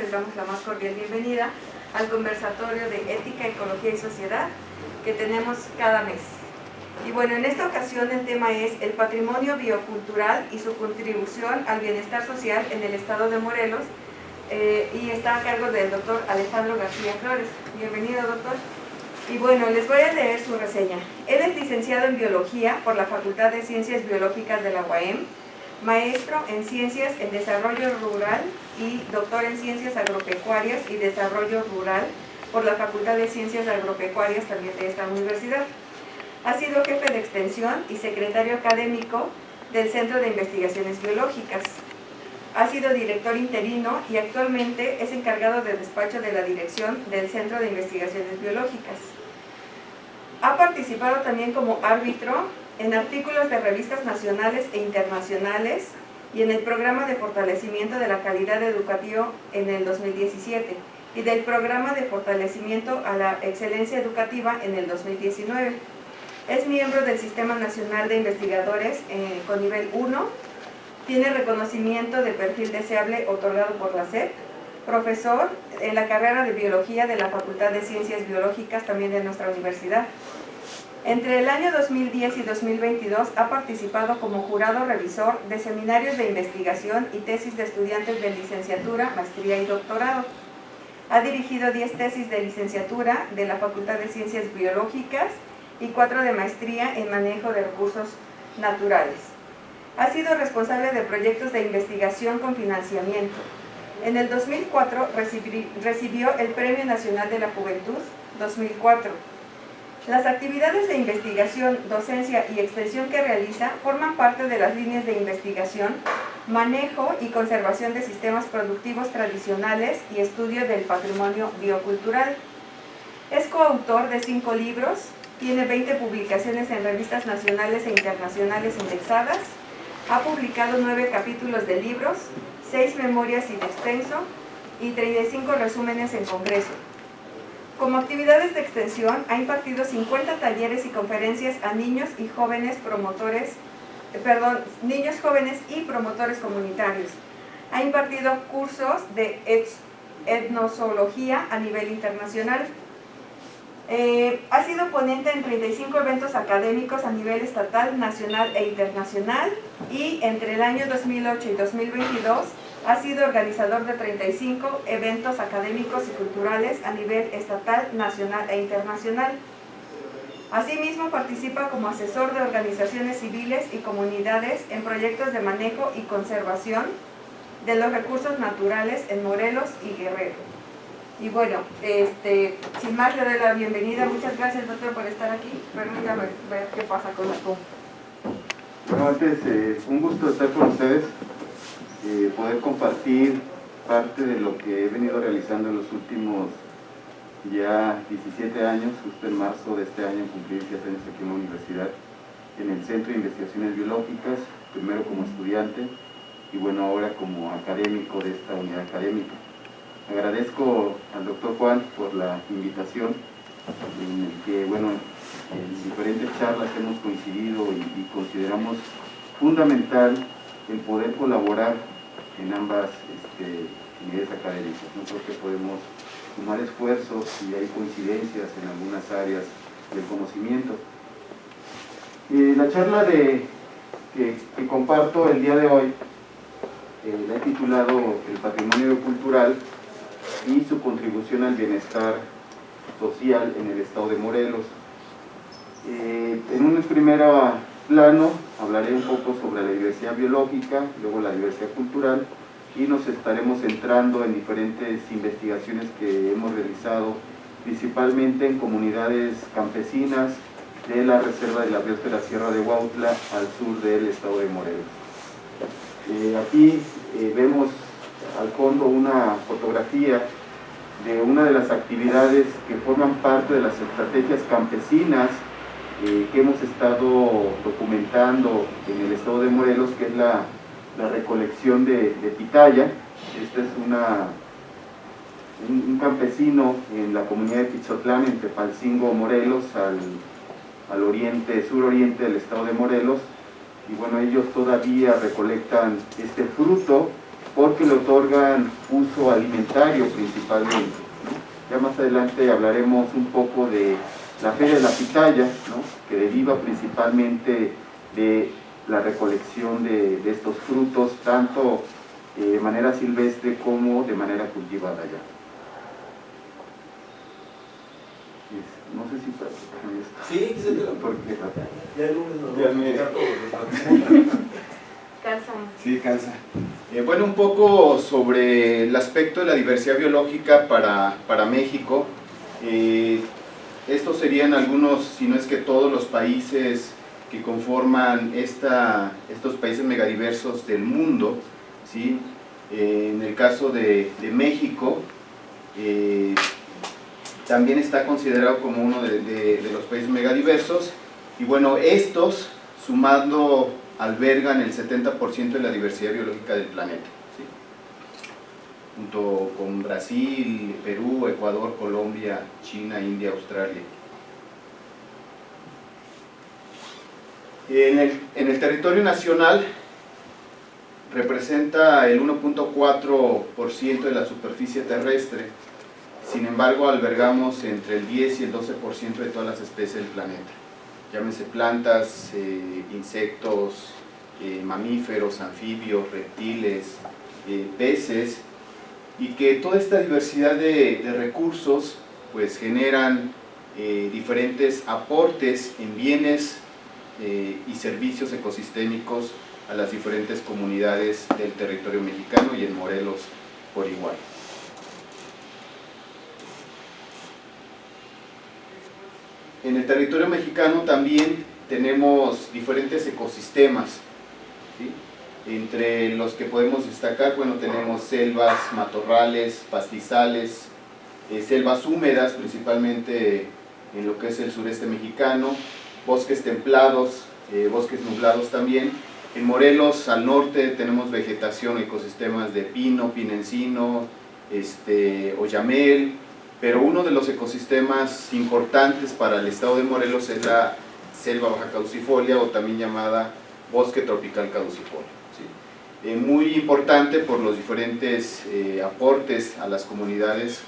les damos la más cordial bienvenida al conversatorio de Ética, Ecología y Sociedad que tenemos cada mes. Y bueno, en esta ocasión el tema es el patrimonio biocultural y su contribución al bienestar social en el estado de Morelos, y está a cargo del doctor Alejandro García Flores. Bienvenido, doctor. Y bueno, les voy a leer su reseña. Él es licenciado en Biología por la Facultad de Ciencias Biológicas de la UAM, maestro en Ciencias en Desarrollo Rural y doctor en Ciencias Agropecuarias y Desarrollo Rural por la Facultad de Ciencias Agropecuarias también de esta universidad. Ha sido jefe de extensión y secretario académico del Centro de Investigaciones Biológicas. Ha sido director interino y actualmente es encargado de despacho de la dirección del Centro de Investigaciones Biológicas. Ha participado también como árbitro en artículos de revistas nacionales e internacionales y en el programa de fortalecimiento de la calidad educativa en el 2017 y del programa de fortalecimiento a la excelencia educativa en el 2019. Es miembro del Sistema Nacional de Investigadores con nivel 1, tiene reconocimiento de perfil deseable otorgado por la SEP, profesor en la carrera de Biología de la Facultad de Ciencias Biológicas también de nuestra universidad. Entre el año 2010 y 2022 ha participado como jurado revisor de seminarios de investigación y tesis de estudiantes de licenciatura, maestría y doctorado. Ha dirigido 10 tesis de licenciatura de la Facultad de Ciencias Biológicas y 4 de maestría en manejo de recursos naturales. Ha sido responsable de proyectos de investigación con financiamiento. En el 2004 recibió el Premio Nacional de la Juventud 2004. Las actividades de investigación, docencia y extensión que realiza forman parte de las líneas de investigación, manejo y conservación de sistemas productivos tradicionales y estudio del patrimonio biocultural. Es coautor de 5 libros, tiene 20 publicaciones en revistas nacionales e internacionales indexadas, ha publicado 9 capítulos de libros, 6 memorias in extenso y 35 resúmenes en congreso. Como actividades de extensión, ha impartido 50 talleres y conferencias a niños y jóvenes y promotores comunitarios. Ha impartido cursos de etnozoología a nivel internacional. Ha sido ponente en 35 eventos académicos a nivel estatal, nacional e internacional, y entre el año 2008 y 2022 ha sido organizador de 35 eventos académicos y culturales a nivel estatal, nacional e internacional. Asimismo, participa como asesor de organizaciones civiles y comunidades en proyectos de manejo y conservación de los recursos naturales en Morelos y Guerrero. Y bueno, sin más le doy la bienvenida. Muchas gracias, doctor, por estar aquí. Permítame ver qué pasa con la COM. Bueno, antes, un gusto estar con ustedes, poder compartir parte de lo que he venido realizando en los últimos ya 17 años, justo en marzo de este año, cumplí 17 años aquí en la universidad, en el Centro de Investigaciones Biológicas, primero como estudiante y bueno, ahora como académico de esta unidad académica. Agradezco al doctor Juan por la invitación, en el que, bueno, en diferentes charlas hemos coincidido y consideramos fundamental el poder colaborar en ambas unidades académicas. No creo que podemos sumar esfuerzos y hay coincidencias en algunas áreas del conocimiento. La charla que comparto el día de hoy la he titulado El patrimonio cultural y su contribución al bienestar social en el estado de Morelos. En un primer plano hablaré un poco sobre la diversidad biológica, luego la diversidad cultural, y nos estaremos centrando en diferentes investigaciones que hemos realizado, principalmente en comunidades campesinas de la Reserva de la Biosfera Sierra de Huautla, al sur del estado de Morelos. Aquí vemos al fondo una fotografía de una de las actividades que forman parte de las estrategias campesinas que hemos estado documentando en el estado de Morelos, que es la recolección de pitaya. Este es un campesino en la comunidad de Pichotlán, en Tepalcingo, Morelos, al oriente, suroriente del estado de Morelos. Y bueno, ellos todavía recolectan este fruto porque le otorgan uso alimentario principalmente, ¿no? Ya más adelante hablaremos un poco de la feria de la pitaya, ¿no? Que deriva principalmente de la recolección de estos frutos, tanto de manera silvestre como de manera cultivada ya. No sé si para esto. Sí, se te lo porque ya el lunes nos ya vamos a me- explicar todo. Cansa. Sí, cansa. Bueno, un poco sobre el aspecto de la diversidad biológica para México. Estos serían algunos, si no es que todos los países que conforman estos países megadiversos del mundo, ¿sí? En el caso de México, también está considerado como uno de los países megadiversos, y bueno, estos, sumando, albergan el 70% de la diversidad biológica del planeta, ¿sí? Junto con Brasil, Perú, Ecuador, Colombia, China, India, Australia. En el territorio nacional representa el 1.4% de la superficie terrestre. Sin embargo, albergamos entre el 10 y el 12% de todas las especies del planeta. Llámense plantas, insectos, mamíferos, anfibios, reptiles, peces, y que toda esta diversidad de recursos pues generan diferentes aportes en bienes y servicios ecosistémicos a las diferentes comunidades del territorio mexicano y en Morelos por igual. En el territorio mexicano también tenemos diferentes ecosistemas, ¿sí? Entre los que podemos destacar, bueno, tenemos selvas, matorrales, pastizales, selvas húmedas, principalmente en lo que es el sureste mexicano, bosques templados, bosques nublados también. En Morelos, al norte, tenemos vegetación, ecosistemas de pino, pino-encino, oyamel, pero uno de los ecosistemas importantes para el estado de Morelos es la selva baja caducifolia, o también llamada bosque tropical caducifolio, ¿sí? Muy importante por los diferentes aportes a las comunidades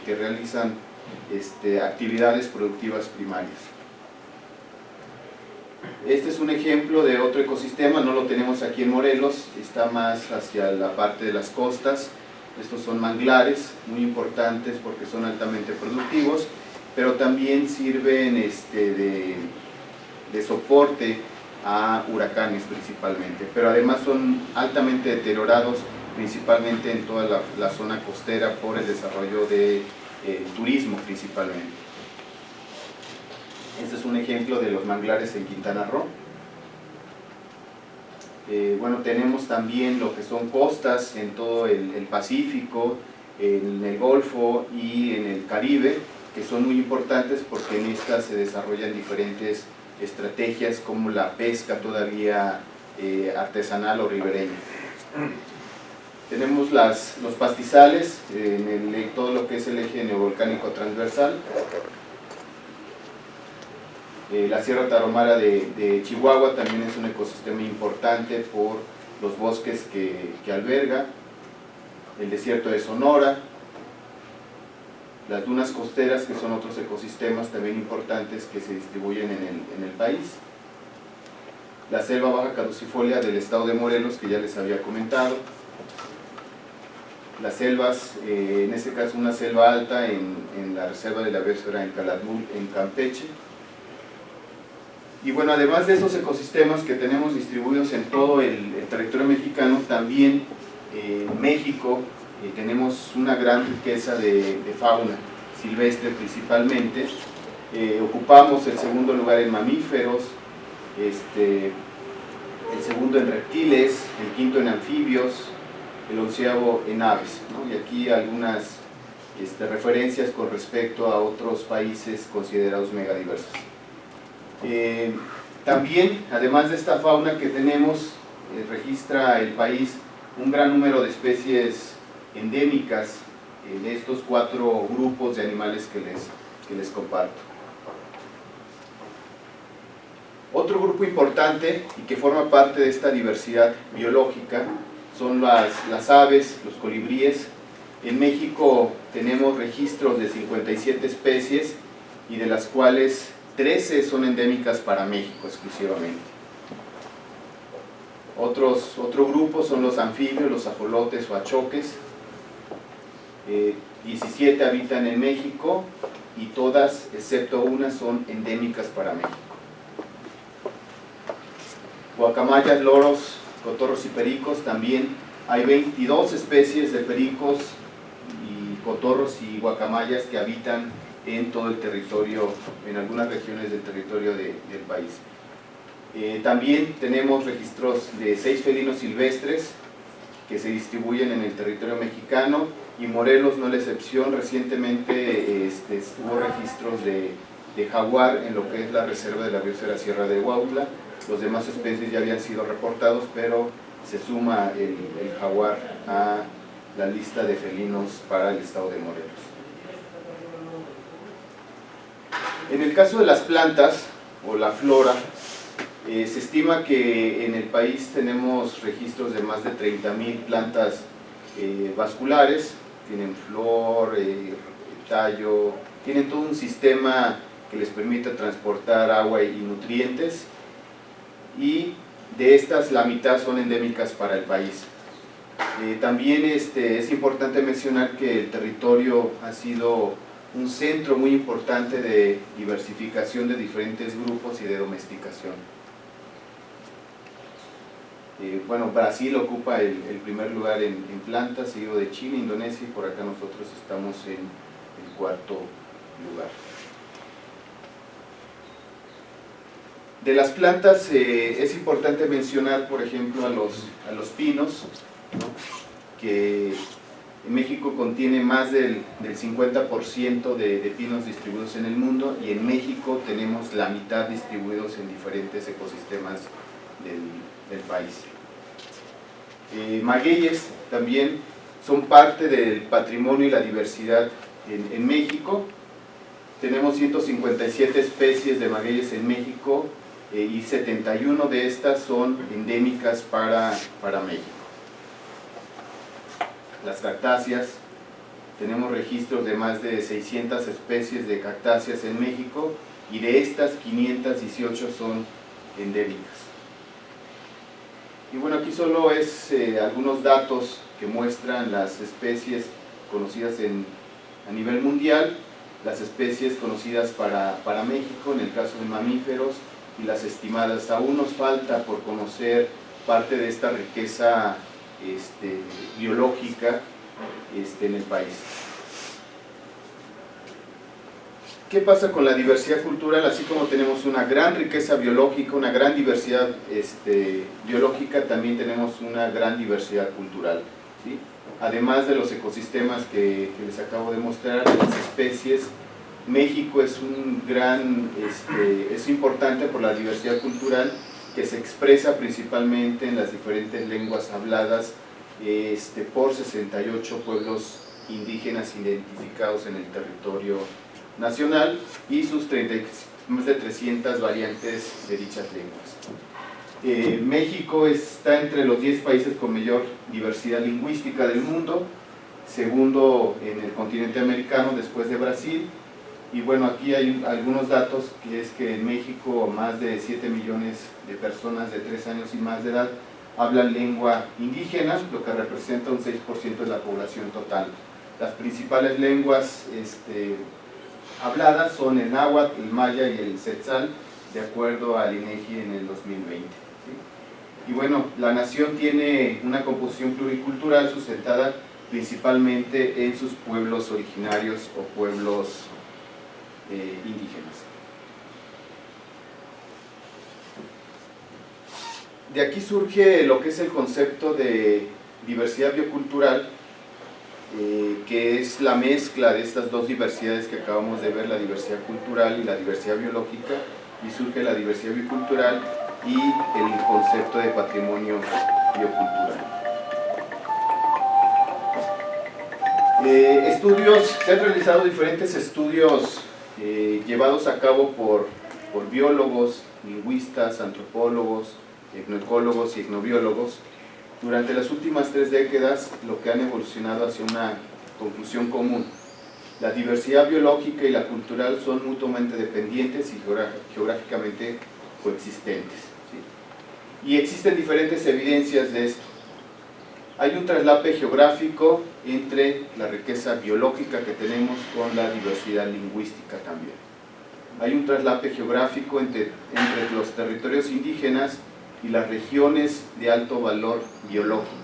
que realizan actividades productivas primarias. Este es un ejemplo de otro ecosistema, no lo tenemos aquí en Morelos, está más hacia la parte de las costas. Estos son manglares, muy importantes porque son altamente productivos, pero también sirven de soporte a huracanes principalmente, pero además son altamente deteriorados principalmente en toda la zona costera por el desarrollo de turismo principalmente. Este es un ejemplo de los manglares en Quintana Roo. Bueno, tenemos también lo que son costas en todo el Pacífico, en el Golfo y en el Caribe, que son muy importantes porque en estas se desarrollan diferentes estrategias como la pesca todavía artesanal o ribereña. Tenemos los pastizales en todo lo que es el eje neovolcánico transversal. La Sierra Tarahumara de Chihuahua también es un ecosistema importante por los bosques que alberga. El desierto de Sonora, las dunas costeras, que son otros ecosistemas también importantes que se distribuyen en el país. La selva baja caducifolia del estado de Morelos, que ya les había comentado. Las selvas, en este caso una selva alta en la reserva de la biosfera en Calatmul, en Campeche. Y bueno, además de esos ecosistemas que tenemos distribuidos en todo el territorio mexicano, también en México tenemos una gran riqueza de fauna silvestre principalmente. Ocupamos el segundo lugar en mamíferos, el segundo en reptiles, el quinto en anfibios, el 11º en aves, ¿no? Y aquí algunas referencias con respecto a otros países considerados megadiversos. También, además de esta fauna que tenemos, registra el país un gran número de especies endémicas de estos 4 grupos de animales que les comparto. Otro grupo importante y que forma parte de esta diversidad biológica son las aves, los colibríes. En México tenemos registros de 57 especies y de las cuales 13 son endémicas para México exclusivamente. Otro grupo son los anfibios, los ajolotes o achoques. 17 habitan en México y todas, excepto una, son endémicas para México. Guacamayas, loros, cotorros y pericos, también hay 22 especies de pericos y cotorros y guacamayas que habitan en todo el territorio, en algunas regiones del territorio del país. También tenemos registros de 6 felinos silvestres que se distribuyen en el territorio mexicano, y Morelos no es la excepción. Recientemente hubo registros de jaguar en lo que es la reserva de la biosfera Sierra de Huautla. Los demás especies ya habían sido reportados, pero se suma el jaguar a la lista de felinos para el estado de Morelos. En el caso de las plantas o la flora, se estima que en el país tenemos registros de más de 30,000 plantas vasculares. Tienen flor, tallo, tienen todo un sistema que les permite transportar agua y nutrientes, y de estas la mitad son endémicas para el país. También es importante mencionar que el territorio ha sido un centro muy importante de diversificación de diferentes grupos y de domesticación. Bueno, Brasil ocupa el primer lugar en plantas, seguido de China, Indonesia, y por acá nosotros estamos en el cuarto lugar. De las plantas es importante mencionar, por ejemplo, a los pinos, ¿no? Que en México contiene más del 50% de pinos distribuidos en el mundo, y en México tenemos la mitad distribuidos en diferentes ecosistemas del país. Magueyes también son parte del patrimonio y la diversidad en México. Tenemos 157 especies de magueyes en México, y 71 de estas son endémicas para México. Las cactáceas, tenemos registros de más de 600 especies de cactáceas en México, y de estas 518 son endémicas. Y bueno, aquí solo es algunos datos que muestran las especies conocidas a nivel mundial, las especies conocidas para México en el caso de mamíferos, y las estimadas. Aún nos falta por conocer parte de esta riqueza biológica en el país. ¿Qué pasa con la diversidad cultural? Así como tenemos una gran riqueza biológica, una gran diversidad biológica, también tenemos una gran diversidad cultural, ¿sí? Además de los ecosistemas que les acabo de mostrar, las especies, México es es importante por la diversidad cultural, que se expresa principalmente en las diferentes lenguas habladas por 68 pueblos indígenas identificados en el territorio nacional, y sus más de 300 variantes de dichas lenguas. México está entre los 10 países con mayor diversidad lingüística del mundo, segundo en el continente americano después de Brasil. Y bueno, aquí hay algunos datos, que es que en México más de 7 millones de personas de 3 años y más de edad hablan lengua indígena, lo que representa un 6% de la población total. Las principales lenguas habladas son el náhuatl, el maya y el tzeltal, de acuerdo al INEGI en el 2020. ¿Sí? Y bueno, la nación tiene una composición pluricultural sustentada principalmente en sus pueblos originarios o pueblos indígenas. De aquí surge lo que es el concepto de diversidad biocultural, que es la mezcla de estas dos diversidades que acabamos de ver, la diversidad cultural y la diversidad biológica, y surge la diversidad biocultural y el concepto de patrimonio biocultural. Se han realizado diferentes estudios llevados a cabo por biólogos, lingüistas, antropólogos, etnoecólogos y etnobiólogos, durante las últimas 3 décadas lo que han evolucionado hacia una conclusión común. La diversidad biológica y la cultural son mutuamente dependientes y geográficamente coexistentes, ¿sí? Y existen diferentes evidencias de esto. Hay un traslape geográfico entre la riqueza biológica que tenemos con la diversidad lingüística también. Hay un traslape geográfico entre los territorios indígenas y las regiones de alto valor biológico.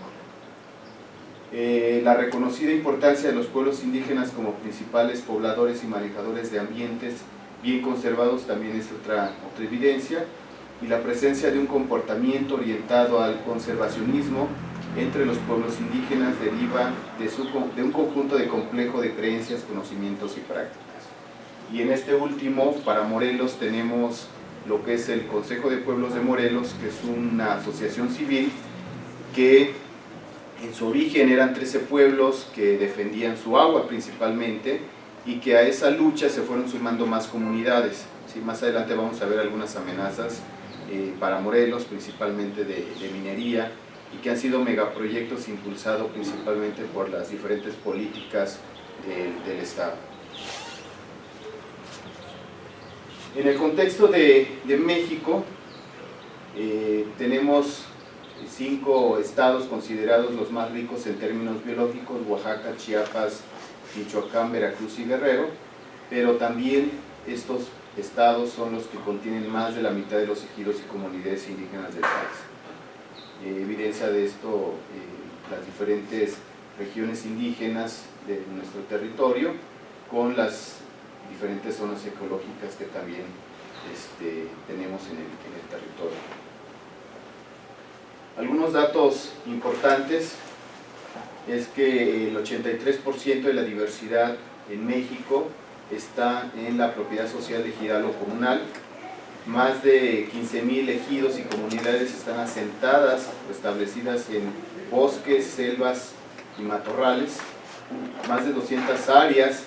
La reconocida importancia de los pueblos indígenas como principales pobladores y manejadores de ambientes bien conservados también es otra evidencia, y la presencia de un comportamiento orientado al conservacionismo entre los pueblos indígenas deriva de un conjunto de complejo de creencias, conocimientos y prácticas. Y en este último, para Morelos, tenemos lo que es el Consejo de Pueblos de Morelos, que es una asociación civil que en su origen eran 13 pueblos que defendían su agua principalmente, y que a esa lucha se fueron sumando más comunidades. ¿Sí? Más adelante vamos a ver algunas amenazas para Morelos, principalmente de minería, y que han sido megaproyectos impulsados principalmente por las diferentes políticas del Estado. En el contexto de México, tenemos 5 estados considerados los más ricos en términos biológicos: Oaxaca, Chiapas, Michoacán, Veracruz y Guerrero, pero también estos estados son los que contienen más de la mitad de los ejidos y comunidades indígenas del país. Evidencia de esto las diferentes regiones indígenas de nuestro territorio, con las diferentes zonas ecológicas que también tenemos en el territorio. Algunos datos importantes es que el 83% de la diversidad en México está en la propiedad social ejidal o comunal. Más de 15,000 ejidos y comunidades están asentadas o establecidas en bosques, selvas y matorrales. Más de 200 áreas,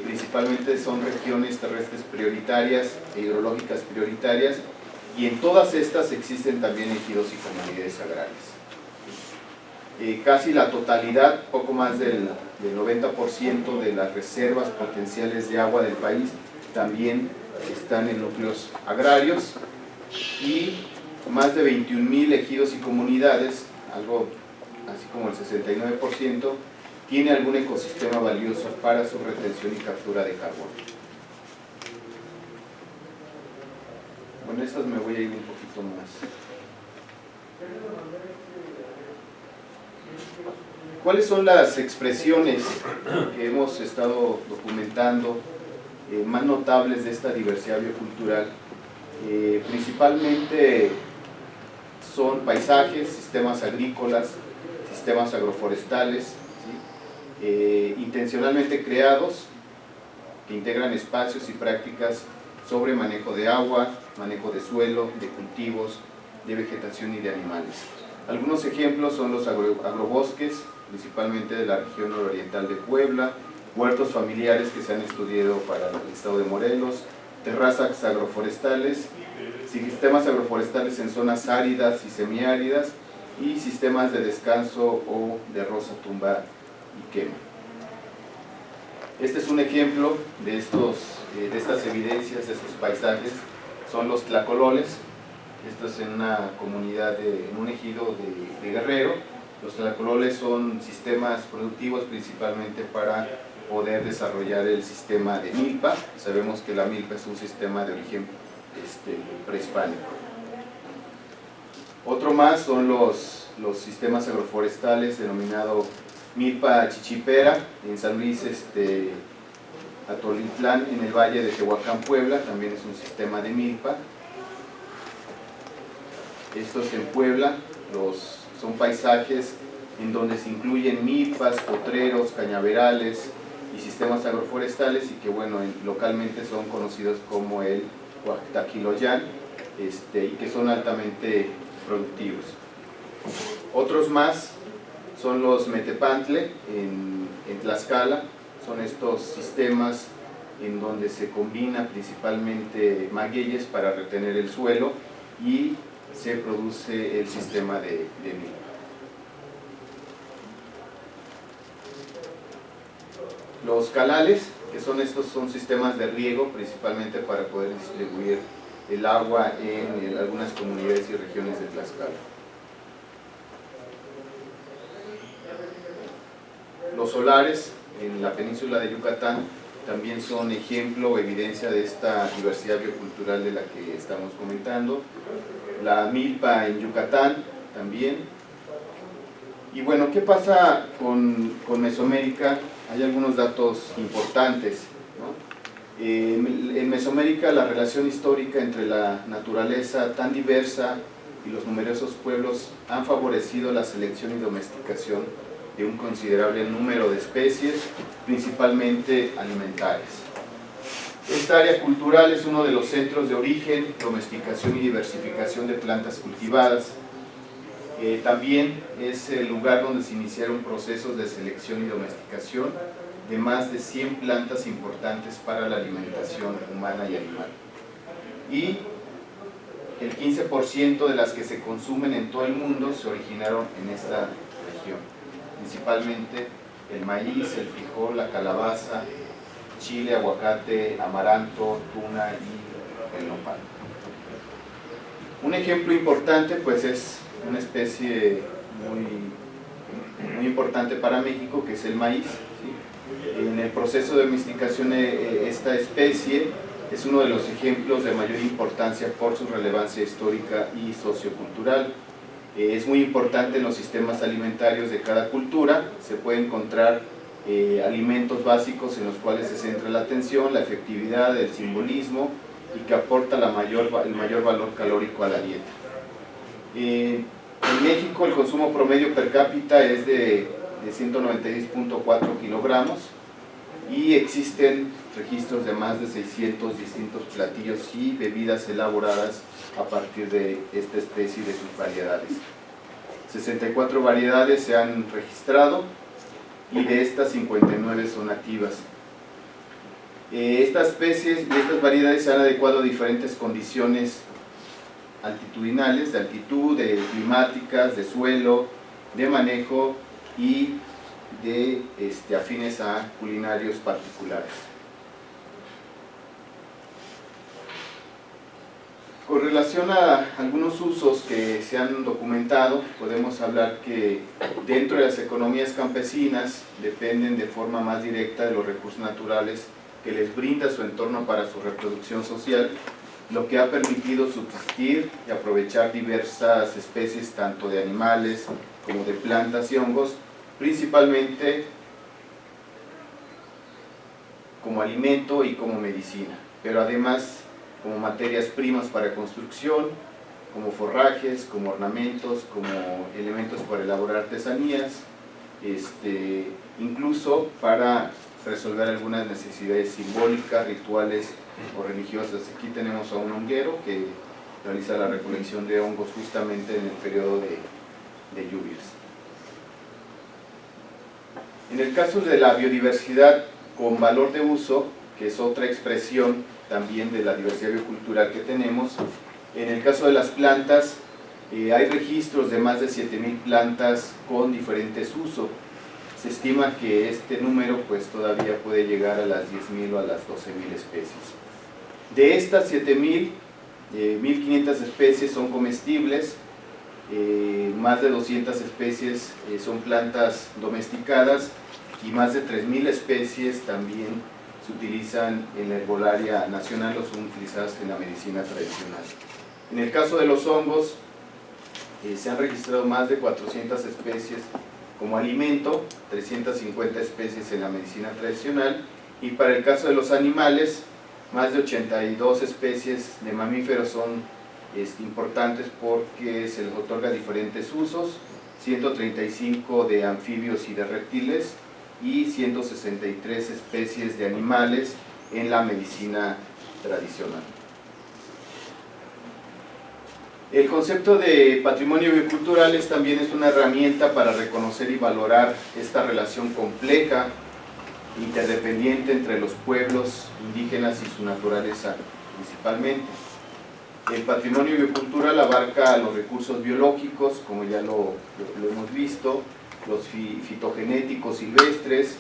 principalmente son regiones terrestres prioritarias e hidrológicas prioritarias, y en todas estas existen también ejidos y comunidades agrarias. Casi la totalidad, poco más del 90% de las reservas potenciales de agua del país también están en núcleos agrarios, y más de 21,000 ejidos y comunidades, algo así como el 69%, tiene algún ecosistema valioso para su retención y captura de carbono. Con estas me voy a ir un poquito más. ¿Cuáles son las expresiones que hemos estado documentando más notables de esta diversidad biocultural? Principalmente son paisajes, sistemas agrícolas, sistemas agroforestales, ¿sí? Intencionalmente creados, que integran espacios y prácticas sobre manejo de agua, manejo de suelo, de cultivos, de vegetación y de animales. Algunos ejemplos son los agrobosques, principalmente de la región nororiental de Puebla, huertos familiares que se han estudiado para el estado de Morelos, terrazas agroforestales, sistemas agroforestales en zonas áridas y semiáridas, y sistemas de descanso o de roza, tumba y quema. Este es un ejemplo de estas evidencias, de estos paisajes. Son los tlacololes. Esto es en una comunidad, en un ejido de Guerrero. Los tlacololes son sistemas productivos principalmente para poder desarrollar el sistema de milpa. Sabemos que la milpa es un sistema de origen prehispánico. Otro más son los sistemas agroforestales denominado milpa chichipera en San Luis Atolitlán, en el valle de Tehuacán, Puebla. También es un sistema de milpa. Estos en Puebla son paisajes en donde se incluyen milpas, potreros, cañaverales y sistemas agroforestales, y que bueno, localmente son conocidos como el Huactaquiloyán, y que son altamente productivos. Otros más son los metepantle en Tlaxcala. Son estos sistemas en donde se combina principalmente magueyes para retener el suelo y se produce el sistema de milpa. Los calales, que son sistemas de riego principalmente para poder distribuir el agua en algunas comunidades y regiones de Tlaxcala. Los solares en la península de Yucatán también son ejemplo o evidencia de esta diversidad biocultural de la que estamos comentando. La milpa en Yucatán también. Y bueno, ¿qué pasa con Mesoamérica? Hay algunos datos importantes, ¿no? En Mesoamérica la relación histórica entre la naturaleza tan diversa y los numerosos pueblos han favorecido la selección y domesticación de un considerable número de especies, principalmente alimentarias. Esta área cultural es uno de los centros de origen, domesticación y diversificación de plantas cultivadas. También es el lugar donde se iniciaron procesos de selección y domesticación de más de 100 plantas importantes para la alimentación humana y animal. Y el 15% de las que se consumen en todo el mundo se originaron en esta región. Principalmente el maíz, el frijol, la calabaza, chile, aguacate, amaranto, tuna y el nopal. Un ejemplo importante pues es una especie muy importante para México, que es el maíz, ¿sí? En el proceso de domesticación de esta especie es uno de los ejemplos de mayor importancia por su relevancia histórica y sociocultural. Es muy importante en los sistemas alimentarios de cada cultura. Se puede encontrar alimentos básicos en los cuales se centra la atención, la efectividad, el simbolismo y que aporta el mayor valor calórico a la dieta. En México el consumo promedio per cápita es de 196.4 kilogramos y existen registros de más de 600 distintos platillos y bebidas elaboradas a partir de esta especie y de sus variedades. 64 variedades se han registrado y de estas 59 son nativas. Estas especies y estas variedades se han adecuado a diferentes condiciones altitudinales, de altitud, de climáticas, de suelo, de manejo y de afines a culinarios particulares. Con relación a algunos usos que se han documentado, podemos hablar que dentro de las economías campesinas dependen de forma más directa de los recursos naturales que les brinda su entorno para su reproducción social, lo que ha permitido subsistir y aprovechar diversas especies tanto de animales como de plantas y hongos, principalmente como alimento y como medicina, pero además como materias primas para construcción, como forrajes, como ornamentos, como elementos para elaborar artesanías, incluso para resolver algunas necesidades simbólicas, rituales o religiosas. Aquí tenemos a un honguero que realiza la recolección de hongos justamente en el periodo de lluvias. En el caso de la biodiversidad con valor de uso, que es otra expresión también de la diversidad biocultural que tenemos, en el caso de las plantas, hay registros de más de 7.000 plantas con diferentes usos. Se estima que este número pues todavía puede llegar a las 10.000 o a las 12.000 especies. De estas 7.000, 1.500 especies son comestibles, más de 200 especies son plantas domesticadas y más de 3.000 especies también se utilizan en la herbolaria nacional o son utilizadas en la medicina tradicional. En el caso de los hongos, se han registrado más de 400 especies como alimento, 350 especies en la medicina tradicional, y para el caso de los animales, más de 82 especies de mamíferos son importantes porque se les otorga diferentes usos, 135 de anfibios y de reptiles, y 163 especies de animales en la medicina tradicional. El concepto de patrimonio biocultural también es una herramienta para reconocer y valorar esta relación compleja, interdependiente entre los pueblos indígenas y su naturaleza principalmente. El patrimonio biocultural abarca los recursos biológicos, como ya lo hemos visto, los fitogenéticos silvestres,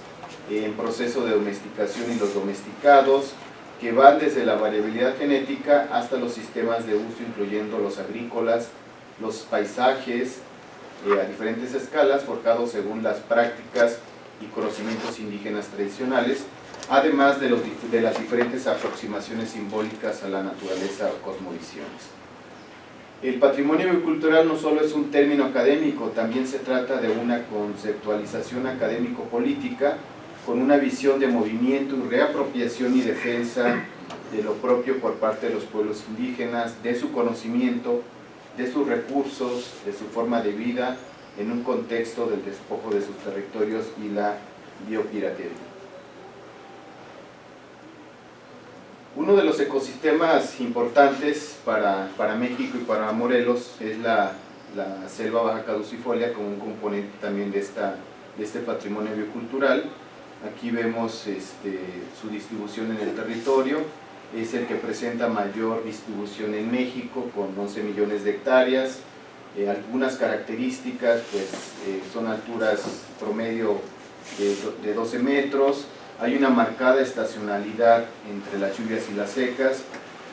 en proceso de domesticación y los domesticados, que van desde la variabilidad genética hasta los sistemas de uso, incluyendo los agrícolas, los paisajes, a diferentes escalas, forjados según las prácticas y conocimientos indígenas tradicionales, además de las diferentes aproximaciones simbólicas a la naturaleza o cosmovisiones. El patrimonio biocultural no solo es un término académico, también se trata de una conceptualización académico-política con una visión de movimiento y reapropiación y defensa de lo propio por parte de los pueblos indígenas, de su conocimiento, de sus recursos, de su forma de vida, en un contexto del despojo de sus territorios y la biopiratería. Uno de los ecosistemas importantes para México y para Morelos es la selva baja caducifolia como un componente también de este patrimonio biocultural. Aquí vemos su distribución en el territorio, es el que presenta mayor distribución en México con 11 millones de hectáreas. Algunas características pues, son alturas promedio de 12 metros, hay una marcada estacionalidad entre las lluvias y las secas,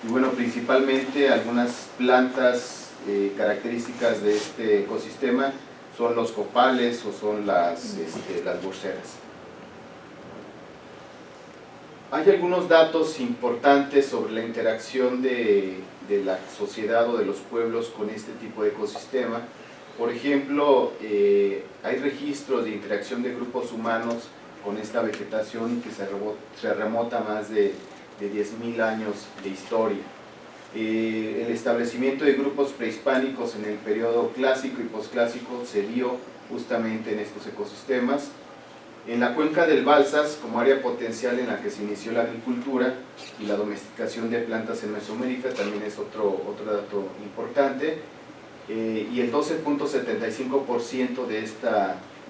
y bueno, principalmente algunas plantas características de este ecosistema son los copales o son las borceras. Hay algunos datos importantes sobre la interacción de la sociedad o de los pueblos con este tipo de ecosistema. Por ejemplo, hay registros de interacción de grupos humanos con esta vegetación que se remota a más de 10.000 años de historia. El establecimiento de grupos prehispánicos en el periodo clásico y posclásico se dio justamente en estos ecosistemas. En la cuenca del Balsas, como área potencial en la que se inició la agricultura y la domesticación de plantas en Mesoamérica, también es otro dato importante, y el 12.75%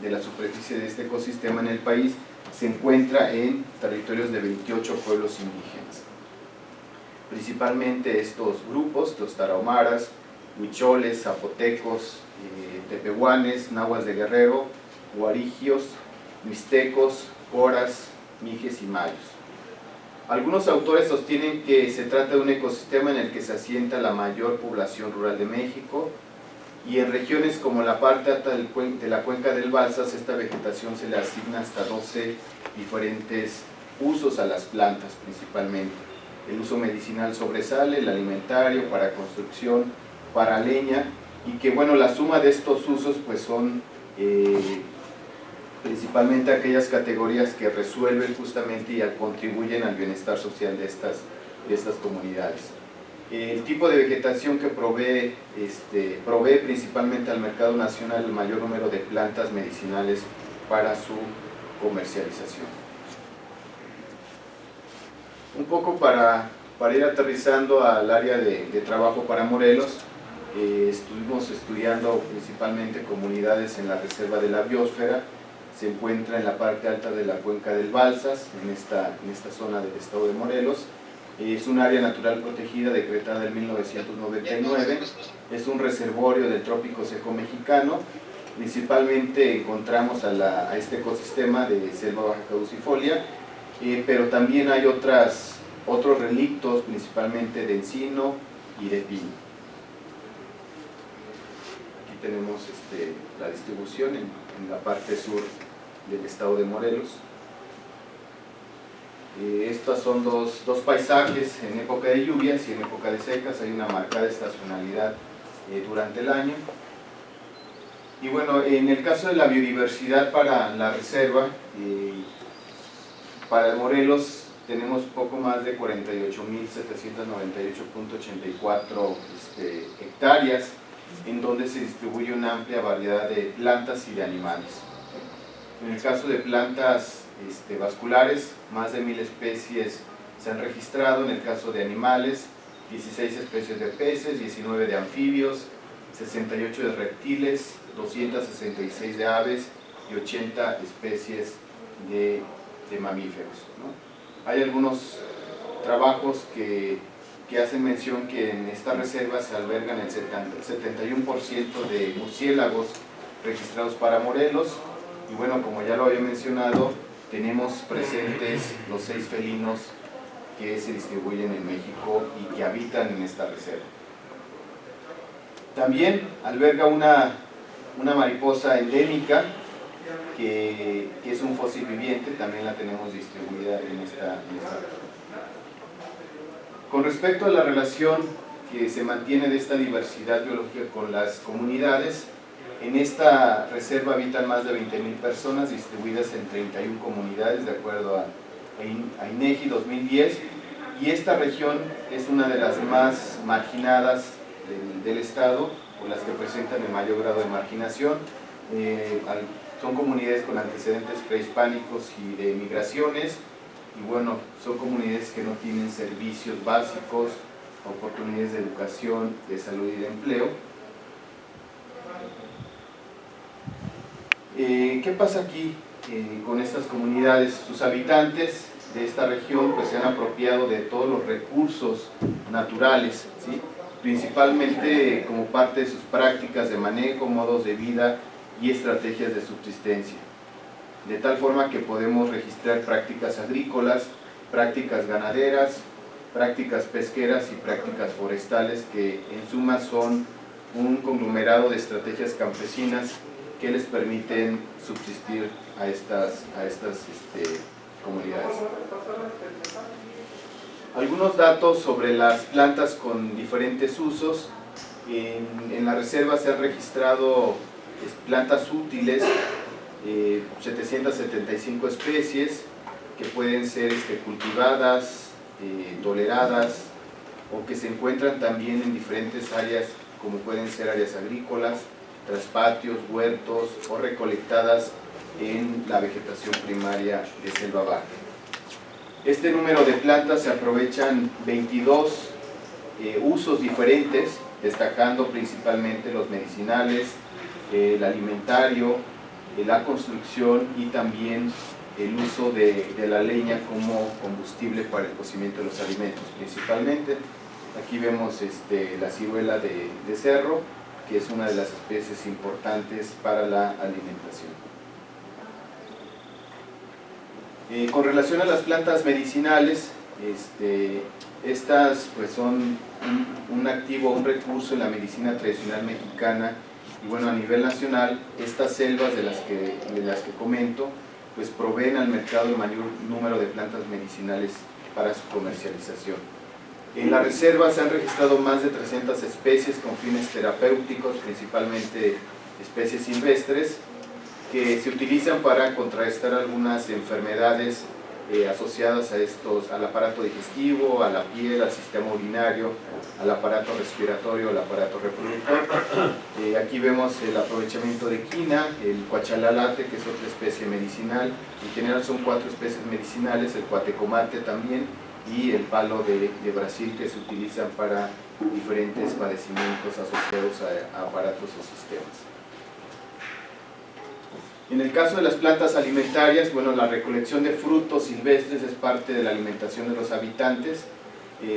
de la superficie de este ecosistema en el país se encuentra en territorios de 28 pueblos indígenas. Principalmente estos grupos, los tarahumaras, huicholes, zapotecos, tepehuanes, nahuas de Guerrero, guarigios, mixtecos, coras, mijes y mayos. Algunos autores sostienen que se trata de un ecosistema en el que se asienta la mayor población rural de México, y en regiones como la parte alta de la cuenca del Balsas, esta vegetación se le asigna hasta 12 diferentes usos a las plantas principalmente. El uso medicinal sobresale, el alimentario, para construcción, para leña, y que bueno, la suma de estos usos pues son principalmente aquellas categorías que resuelven justamente y contribuyen al bienestar social de estas comunidades. El tipo de vegetación que provee principalmente al mercado nacional el mayor número de plantas medicinales para su comercialización. Un poco para ir aterrizando al área de trabajo para Morelos, estuvimos estudiando principalmente comunidades en la reserva de la biosfera. Se encuentra en la parte alta de la cuenca del Balsas, en esta zona del estado de Morelos. Es un área natural protegida decretada en 1999, es un reservorio del trópico seco mexicano. Principalmente encontramos a este ecosistema de selva baja caducifolia, pero también hay otros relictos, principalmente de encino y de pino. Aquí tenemos la distribución en la parte sur del estado de Morelos. Estos son dos paisajes en época de lluvias y en época de secas. Hay una marcada estacionalidad durante el año. Y bueno, en el caso de la biodiversidad para la reserva, para Morelos tenemos poco más de 48.798.84 hectáreas, en donde se distribuye una amplia variedad de plantas y de animales. En el caso de plantas vasculares, más de 1.000 especies se han registrado. En el caso de animales, 16 especies de peces, 19 de anfibios, 68 de reptiles, 266 de aves y 80 especies de mamíferos, ¿no? Hay algunos trabajos que hacen mención que en esta reserva se albergan el 71% de murciélagos registrados para Morelos. Y bueno, como ya lo había mencionado, tenemos presentes los 6 felinos que se distribuyen en México y que habitan en esta reserva. También alberga una mariposa endémica que es un fósil viviente, también la tenemos distribuida en esta región. Con respecto a la relación que se mantiene de esta diversidad biológica con las comunidades, en esta reserva habitan más de 20.000 personas distribuidas en 31 comunidades de acuerdo a INEGI 2010, y esta región es una de las más marginadas del estado, o las que presentan el mayor grado de marginación. Son comunidades con antecedentes prehispánicos y de migraciones, y bueno, son comunidades que no tienen servicios básicos, oportunidades de educación, de salud y de empleo. ¿Qué pasa aquí con estas comunidades? Sus habitantes de esta región pues se han apropiado de todos los recursos naturales, ¿sí? Principalmente como parte de sus prácticas de manejo, modos de vida y estrategias de subsistencia, de tal forma que podemos registrar prácticas agrícolas, prácticas ganaderas, prácticas pesqueras y prácticas forestales, que en suma son un conglomerado de estrategias campesinas que les permiten subsistir a estas comunidades. Algunos datos sobre las plantas con diferentes usos. En la reserva se han registrado plantas útiles, 775 especies que pueden ser cultivadas, toleradas, o que se encuentran también en diferentes áreas, como pueden ser áreas agrícolas, traspatios, huertos, o recolectadas en la vegetación primaria de selva baja. Este número de plantas se aprovechan 22 usos diferentes, destacando principalmente los medicinales, el alimentario, la construcción y también el uso de la leña como combustible para el cocimiento de los alimentos. Principalmente aquí vemos la ciruela de cerro, que es una de las especies importantes para la alimentación. Con relación a las plantas medicinales, estas pues son un activo, un recurso en la medicina tradicional mexicana, y bueno, a nivel nacional estas selvas de las que comento pues proveen al mercado el mayor número de plantas medicinales para su comercialización. En la reserva se han registrado más de 300 especies con fines terapéuticos, principalmente especies silvestres, que se utilizan para contrarrestar algunas enfermedades asociadas al aparato digestivo, a la piel, al sistema urinario, al aparato respiratorio, al aparato reproductor. Aquí vemos el aprovechamiento de quina, el cuachalalate, que es otra especie medicinal. En general son 4 especies medicinales, el cuatecomate también, y el palo de Brasil, que se utilizan para diferentes padecimientos asociados a aparatos o sistemas. En el caso de las plantas alimentarias, bueno, la recolección de frutos silvestres es parte de la alimentación de los habitantes.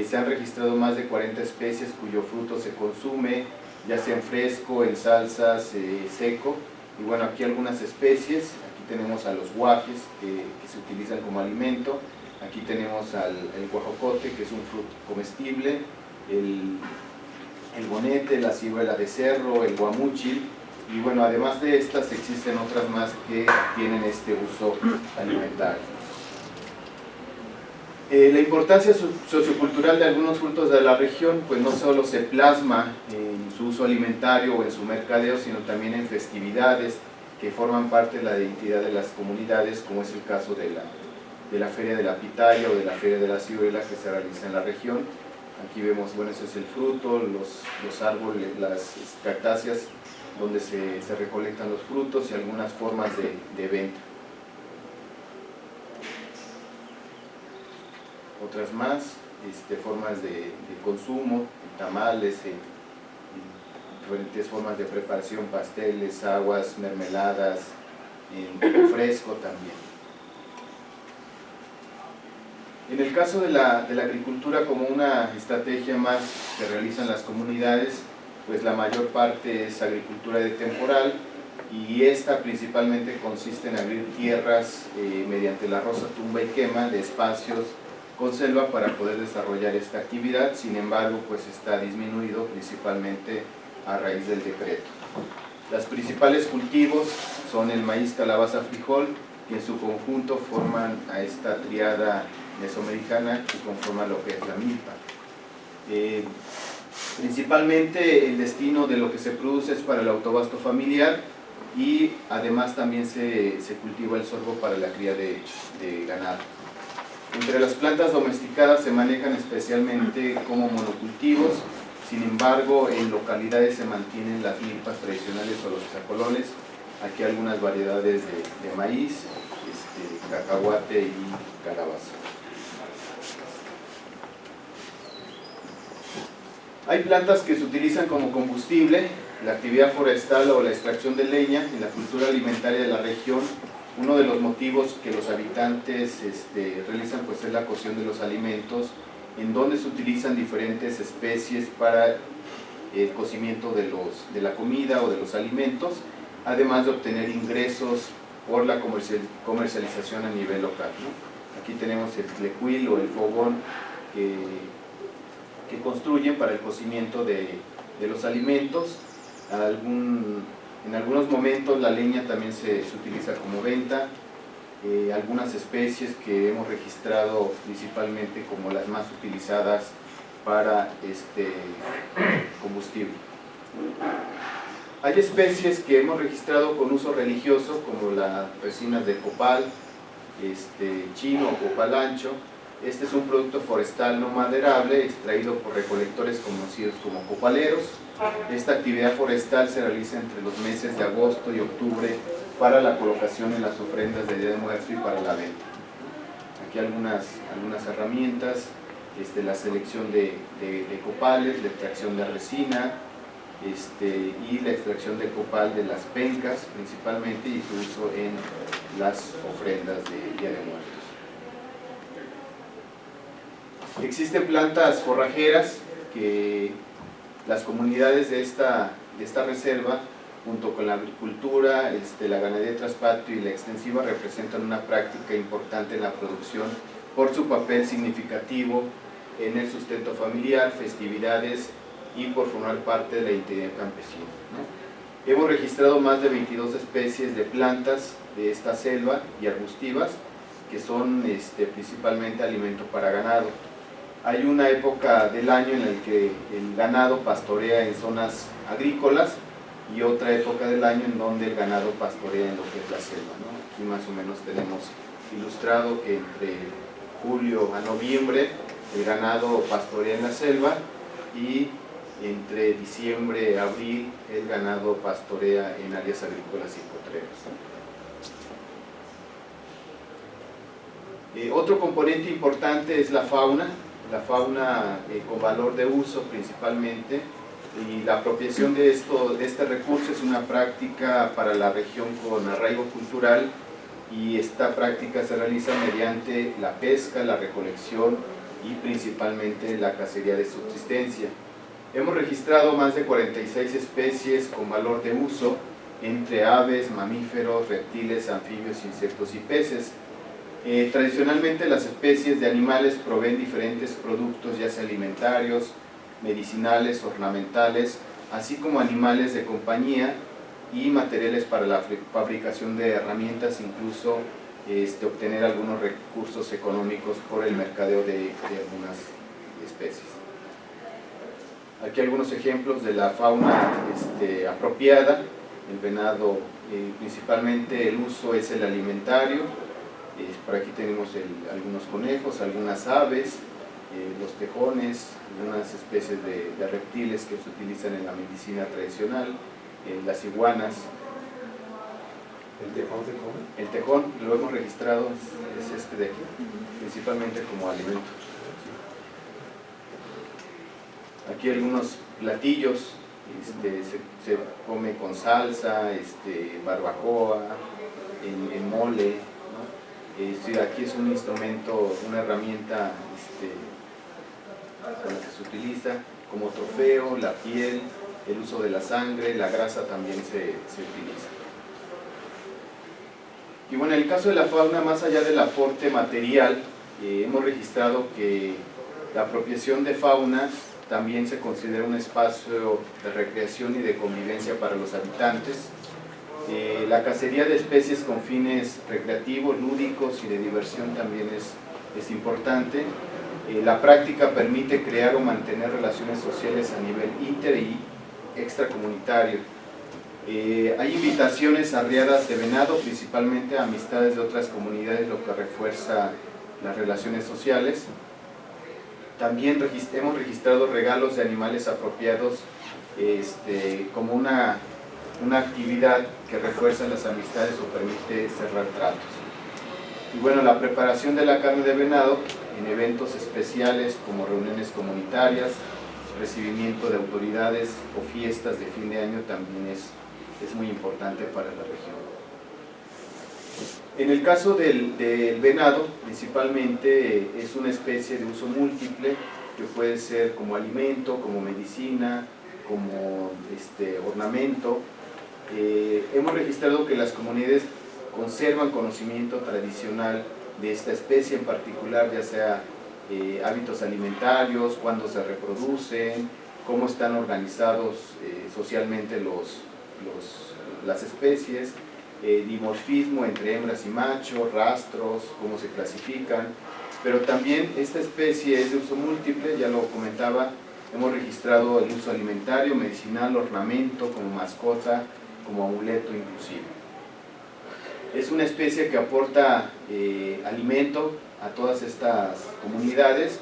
Se han registrado más de 40 especies cuyo fruto se consume, ya sea en fresco, en salsas, seco. Y bueno, aquí algunas especies. Aquí tenemos a los guajes, que se utilizan como alimento. Aquí tenemos el guajocote, que es un fruto comestible, el bonete, la ciruela de cerro, el guamúchil. Y bueno, además de estas existen otras más que tienen este uso alimentario. La importancia sociocultural de algunos frutos de la región pues no solo se plasma en su uso alimentario o en su mercadeo, sino también en festividades que forman parte de la identidad de las comunidades, como es el caso de la Feria de la Pitaya o de la Feria de la Ciruela, que se realiza en la región. Aquí vemos, bueno, ese es el fruto, los árboles, las cactáceas, donde se recolectan los frutos, y algunas formas de venta. Otras más, formas de consumo, tamales, diferentes formas de preparación, pasteles, aguas, mermeladas, en fresco también. En el caso de la agricultura como una estrategia más que realizan las comunidades, pues la mayor parte es agricultura de temporal, y esta principalmente consiste en abrir tierras mediante la roza, tumba y quema de espacios con selva para poder desarrollar esta actividad. Sin embargo, pues está disminuido principalmente a raíz del decreto. Los principales cultivos son el maíz, calabaza, frijol, que en su conjunto forman a esta triada mesoamericana que conforma lo que es la milpa. Principalmente el destino de lo que se produce es para el autoabasto familiar y además también se cultiva el sorgo para la cría de ganado. Entre las plantas domesticadas se manejan especialmente como monocultivos. Sin embargo, en localidades se mantienen las milpas tradicionales o los tacolones. Aquí algunas variedades de maíz, cacahuate y calabaza. Hay plantas que se utilizan como combustible, la actividad forestal o la extracción de leña en la cultura alimentaria de la región. Uno de los motivos que los habitantes realizan pues es la cocción de los alimentos, en donde se utilizan diferentes especies para el cocimiento de la comida o de los alimentos, además de obtener ingresos por la comercialización a nivel local, ¿no? Aquí tenemos el tlecuil o el fogón que construyen para el cocimiento de los alimentos. En algunos momentos la leña también se utiliza como venta. Algunas especies que hemos registrado principalmente como las más utilizadas para este combustible. Hay especies que hemos registrado con uso religioso, como las resinas de copal, chino o copal ancho. Este es un producto forestal no maderable extraído por recolectores conocidos como copaleros. Esta actividad forestal se realiza entre los meses de agosto y octubre para la colocación en las ofrendas de Día de Muertos y para la venta. Aquí algunas herramientas, la selección de copales, la extracción de resina y la extracción de copal de las pencas principalmente y su uso en las ofrendas de Día de Muertos. Existen plantas forrajeras que las comunidades de esta reserva, junto con la agricultura, la ganadería de traspatio y la extensiva, representan una práctica importante en la producción por su papel significativo en el sustento familiar, festividades y por formar parte de la identidad campesina, ¿no? Hemos registrado más de 22 especies de plantas de esta selva y arbustivas que son principalmente alimento para ganado. Hay una época del año en la que el ganado pastorea en zonas agrícolas y otra época del año en donde el ganado pastorea en lo que es la selva, ¿no? Aquí más o menos tenemos ilustrado que entre julio a noviembre el ganado pastorea en la selva y entre diciembre a abril el ganado pastorea en áreas agrícolas y potreras. Otro componente importante es la fauna con valor de uso principalmente, y la apropiación de este recurso es una práctica para la región con arraigo cultural, y esta práctica se realiza mediante la pesca, la recolección y principalmente la cacería de subsistencia. Hemos registrado más de 46 especies con valor de uso entre aves, mamíferos, reptiles, anfibios, insectos y peces. Tradicionalmente las especies de animales proveen diferentes productos, ya sea alimentarios, medicinales, ornamentales, así como animales de compañía y materiales para la fabricación de herramientas, incluso obtener algunos recursos económicos por el mercadeo de algunas especies. Aquí algunos ejemplos de la fauna apropiada. El venado, principalmente el uso es el alimentario. Por aquí tenemos algunos conejos, algunas aves, los tejones, algunas especies de reptiles que se utilizan en la medicina tradicional, las iguanas. ¿El tejón se come? El tejón lo hemos registrado, es este de aquí, principalmente como alimento. Aquí algunos platillos, se come con salsa, barbacoa, en mole, ¿no? Aquí es un instrumento, una herramienta con la que se utiliza como trofeo, la piel, el uso de la sangre, la grasa también se utiliza. Y bueno, en el caso de la fauna, más allá del aporte material, hemos registrado que la apropiación de fauna también se considera un espacio de recreación y de convivencia para los habitantes. La cacería de especies con fines recreativos, lúdicos y de diversión también es importante. La práctica permite crear o mantener relaciones sociales a nivel inter y extracomunitario. Hay invitaciones a riadas de venado, principalmente a amistades de otras comunidades, lo que refuerza las relaciones sociales. También hemos registrado regalos de animales apropiados como una actividad que refuerza las amistades o permite cerrar tratos. Y bueno, la preparación de la carne de venado en eventos especiales como reuniones comunitarias, recibimiento de autoridades o fiestas de fin de año también es muy importante para la región. En el caso del venado, principalmente es una especie de uso múltiple que puede ser como alimento, como medicina, como ornamento. Hemos registrado que las comunidades conservan conocimiento tradicional de esta especie en particular, ya sea hábitos alimentarios, cuándo se reproducen, cómo están organizados socialmente las especies, dimorfismo entre hembras y machos, rastros, cómo se clasifican, pero también esta especie es de uso múltiple, ya lo comentaba, hemos registrado el uso alimentario, medicinal, ornamento, como mascota, como amuleto inclusive. Es una especie que aporta alimento a todas estas comunidades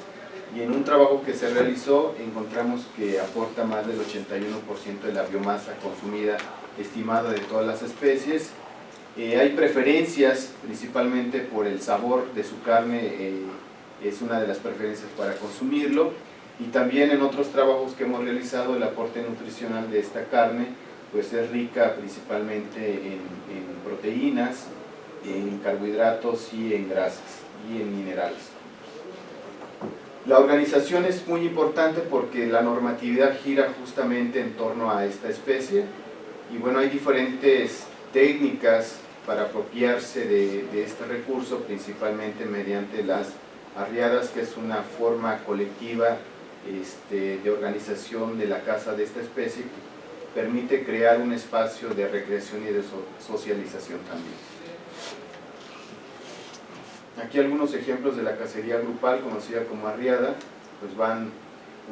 y en un trabajo que se realizó encontramos que aporta más del 81% de la biomasa consumida estimada de todas las especies. Hay preferencias principalmente por el sabor de su carne, es una de las preferencias para consumirlo, y también en otros trabajos que hemos realizado el aporte nutricional de esta carne pues es rica principalmente en proteínas, en carbohidratos y en grasas y en minerales. La organización es muy importante porque la normatividad gira justamente en torno a esta especie y bueno, hay diferentes técnicas para apropiarse de este recurso, principalmente mediante las arriadas, que es una forma colectiva de organización de la caza de esta especie, que permite crear un espacio de recreación y de socialización también. Aquí algunos ejemplos de la cacería grupal, conocida como arriada, pues van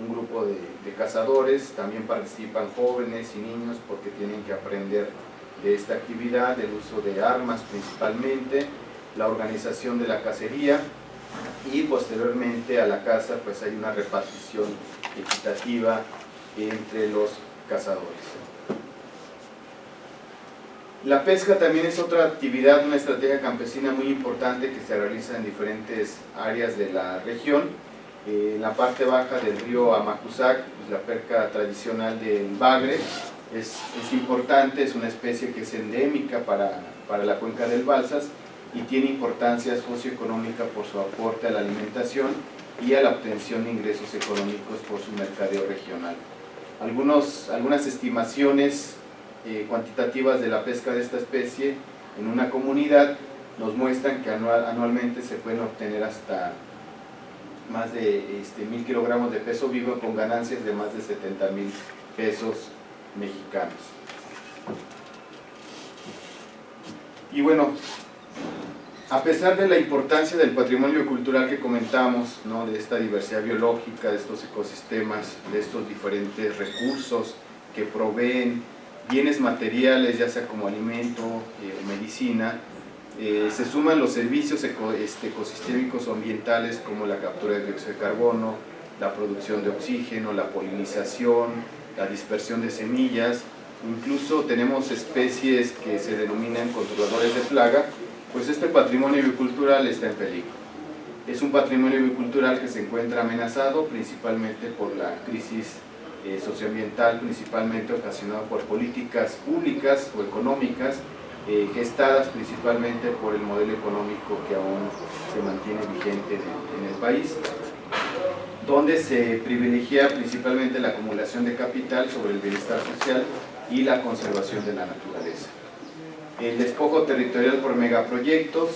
un grupo de cazadores, también participan jóvenes y niños porque tienen que aprender de esta actividad, del uso de armas principalmente, la organización de la cacería y posteriormente a la caza pues hay una repartición equitativa entre los cazadores. La pesca también es otra actividad, una estrategia campesina muy importante que se realiza en diferentes áreas de la región. En la parte baja del río Amacuzac, pues la pesca tradicional del bagre es importante, es una especie que es endémica para la cuenca del Balsas y tiene importancia socioeconómica por su aporte a la alimentación y a la obtención de ingresos económicos por su mercadeo regional. Algunas estimaciones cuantitativas de la pesca de esta especie en una comunidad nos muestran que anualmente se pueden obtener hasta más de 1.000 kilogramos de peso vivo con ganancias de más de 70,000 pesos mexicanos. Y bueno, a pesar de la importancia del patrimonio cultural que comentamos, ¿no?, de esta diversidad biológica, de estos ecosistemas, de estos diferentes recursos que proveen bienes materiales, ya sea como alimento o medicina, se suman los servicios ecosistémicos o ambientales como la captura de dióxido de carbono, la producción de oxígeno, la polinización, la dispersión de semillas, incluso tenemos especies que se denominan controladores de plaga, pues este patrimonio biocultural está en peligro. Es un patrimonio biocultural que se encuentra amenazado principalmente por la crisis socioambiental, principalmente ocasionada por políticas públicas o económicas gestadas principalmente por el modelo económico que aún se mantiene vigente en el país, donde se privilegia principalmente la acumulación de capital sobre el bienestar social y la conservación de la naturaleza. El despojo territorial por megaproyectos,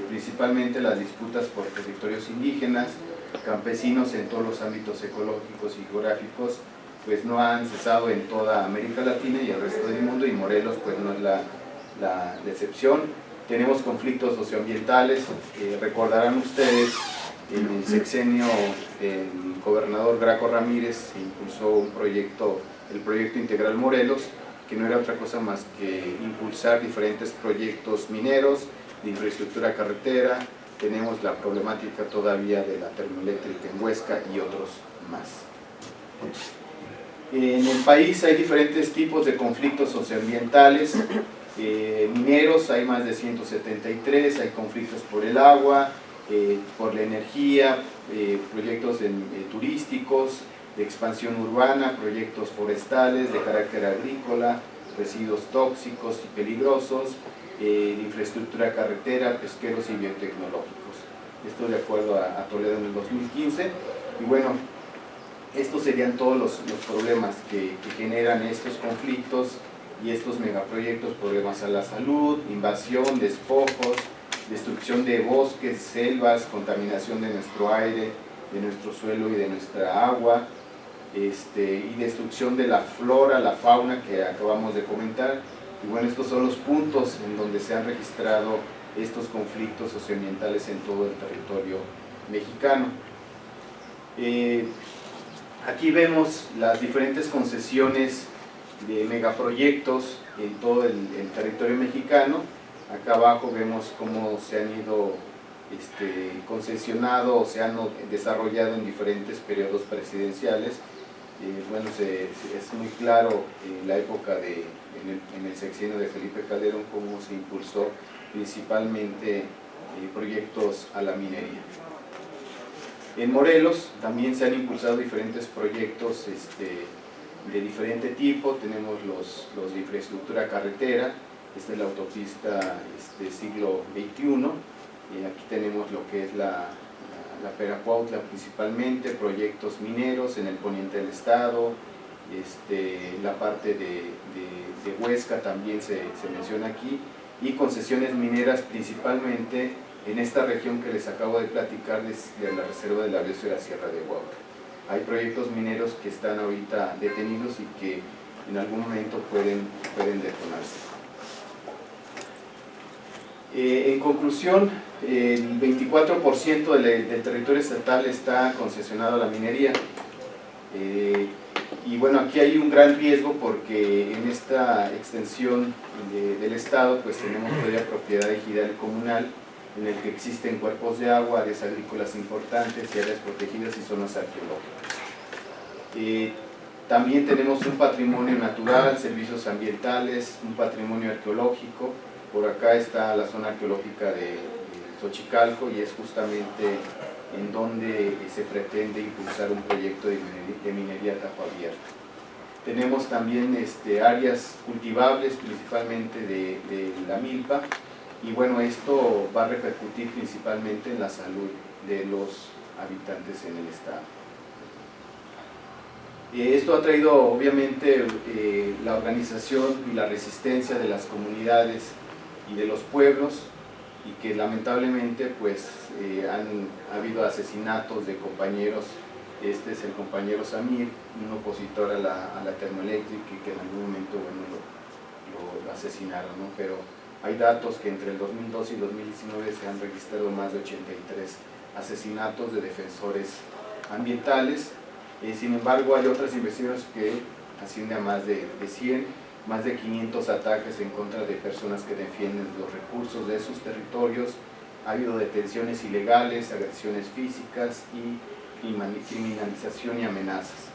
principalmente las disputas por territorios indígenas, campesinos en todos los ámbitos ecológicos y geográficos, pues no han cesado en toda América Latina y el resto del mundo, y Morelos pues no es la excepción. Tenemos conflictos socioambientales, recordarán ustedes, en el sexenio del gobernador Graco Ramírez se impulsó un proyecto, el proyecto Integral Morelos, que no era otra cosa más que impulsar diferentes proyectos mineros, de infraestructura carretera. Tenemos la problemática todavía de la termoeléctrica en Huesca y otros más. En el país hay diferentes tipos de conflictos socioambientales. Mineros hay más de 173, hay conflictos por el agua, por la energía, proyectos turísticos, de expansión urbana, proyectos forestales de carácter agrícola, residuos tóxicos y peligrosos, de infraestructura carretera, pesqueros y biotecnológicos. Esto de acuerdo a Toledo en el 2015. Y bueno, estos serían todos los problemas que generan estos conflictos y estos megaproyectos: problemas a la salud, invasión, despojos, destrucción de bosques, selvas, contaminación de nuestro aire, de nuestro suelo y de nuestra agua, y destrucción de la flora, la fauna que acabamos de comentar. Y bueno, estos son los puntos en donde se han registrado estos conflictos socioambientales en todo el territorio mexicano. Aquí vemos las diferentes concesiones de megaproyectos en todo el territorio mexicano. Acá abajo vemos cómo se han ido concesionado o se han desarrollado en diferentes periodos presidenciales. Bueno, es muy claro en la época en el sexenio de Felipe Calderón cómo se impulsó principalmente proyectos a la minería. En Morelos también se han impulsado diferentes proyectos de diferente tipo. Tenemos los de infraestructura carretera. Esta es la autopista siglo XXI. Aquí tenemos lo que es la Peracuautla principalmente, proyectos mineros en el poniente del estado, la parte de Huesca también se menciona aquí, y concesiones mineras principalmente en esta región que les acabo de platicar, de la reserva de la biosfera Sierra de Huautla. Hay proyectos mineros que están ahorita detenidos y que en algún momento pueden detonarse. En conclusión, el 24% del territorio estatal está concesionado a la minería. Y bueno, aquí hay un gran riesgo porque en esta extensión del estado pues tenemos todavía propiedad ejidal comunal en el que existen cuerpos de agua, áreas agrícolas importantes y áreas protegidas y zonas arqueológicas. También tenemos un patrimonio natural, servicios ambientales, un patrimonio arqueológico. Por acá está la zona arqueológica de Xochicalco y es justamente en donde se pretende impulsar un proyecto de minería a tajo abierto. Tenemos también áreas cultivables, principalmente de la milpa, y bueno, esto va a repercutir principalmente en la salud de los habitantes en el estado. Esto ha traído obviamente la organización y la resistencia de las comunidades y de los pueblos, y que lamentablemente pues ha habido asesinatos de compañeros. Este es el compañero Samir, un opositor a la termoeléctrica, y que en algún momento bueno, lo asesinaron, ¿no? Pero hay datos que entre el 2012 y 2019 se han registrado más de 83 asesinatos de defensores ambientales. Sin embargo, hay otras investigaciones que ascienden a más de 100, más de 500 ataques en contra de personas que defienden los recursos de sus territorios. Ha habido detenciones ilegales, agresiones físicas y criminalización y amenazas.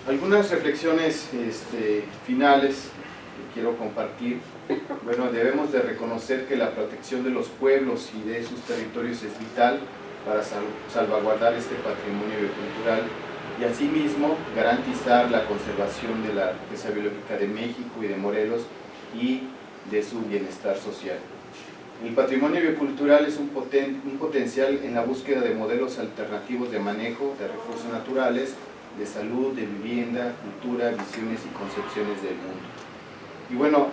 Algunas reflexiones finales que quiero compartir. Bueno, debemos de reconocer que la protección de los pueblos y de sus territorios es vital para salvaguardar este patrimonio biocultural y asimismo garantizar la conservación de la riqueza biológica de México y de Morelos y de su bienestar social. El patrimonio biocultural es un potencial en la búsqueda de modelos alternativos de manejo de recursos naturales de salud, de vivienda, cultura, visiones y concepciones del mundo. Y bueno,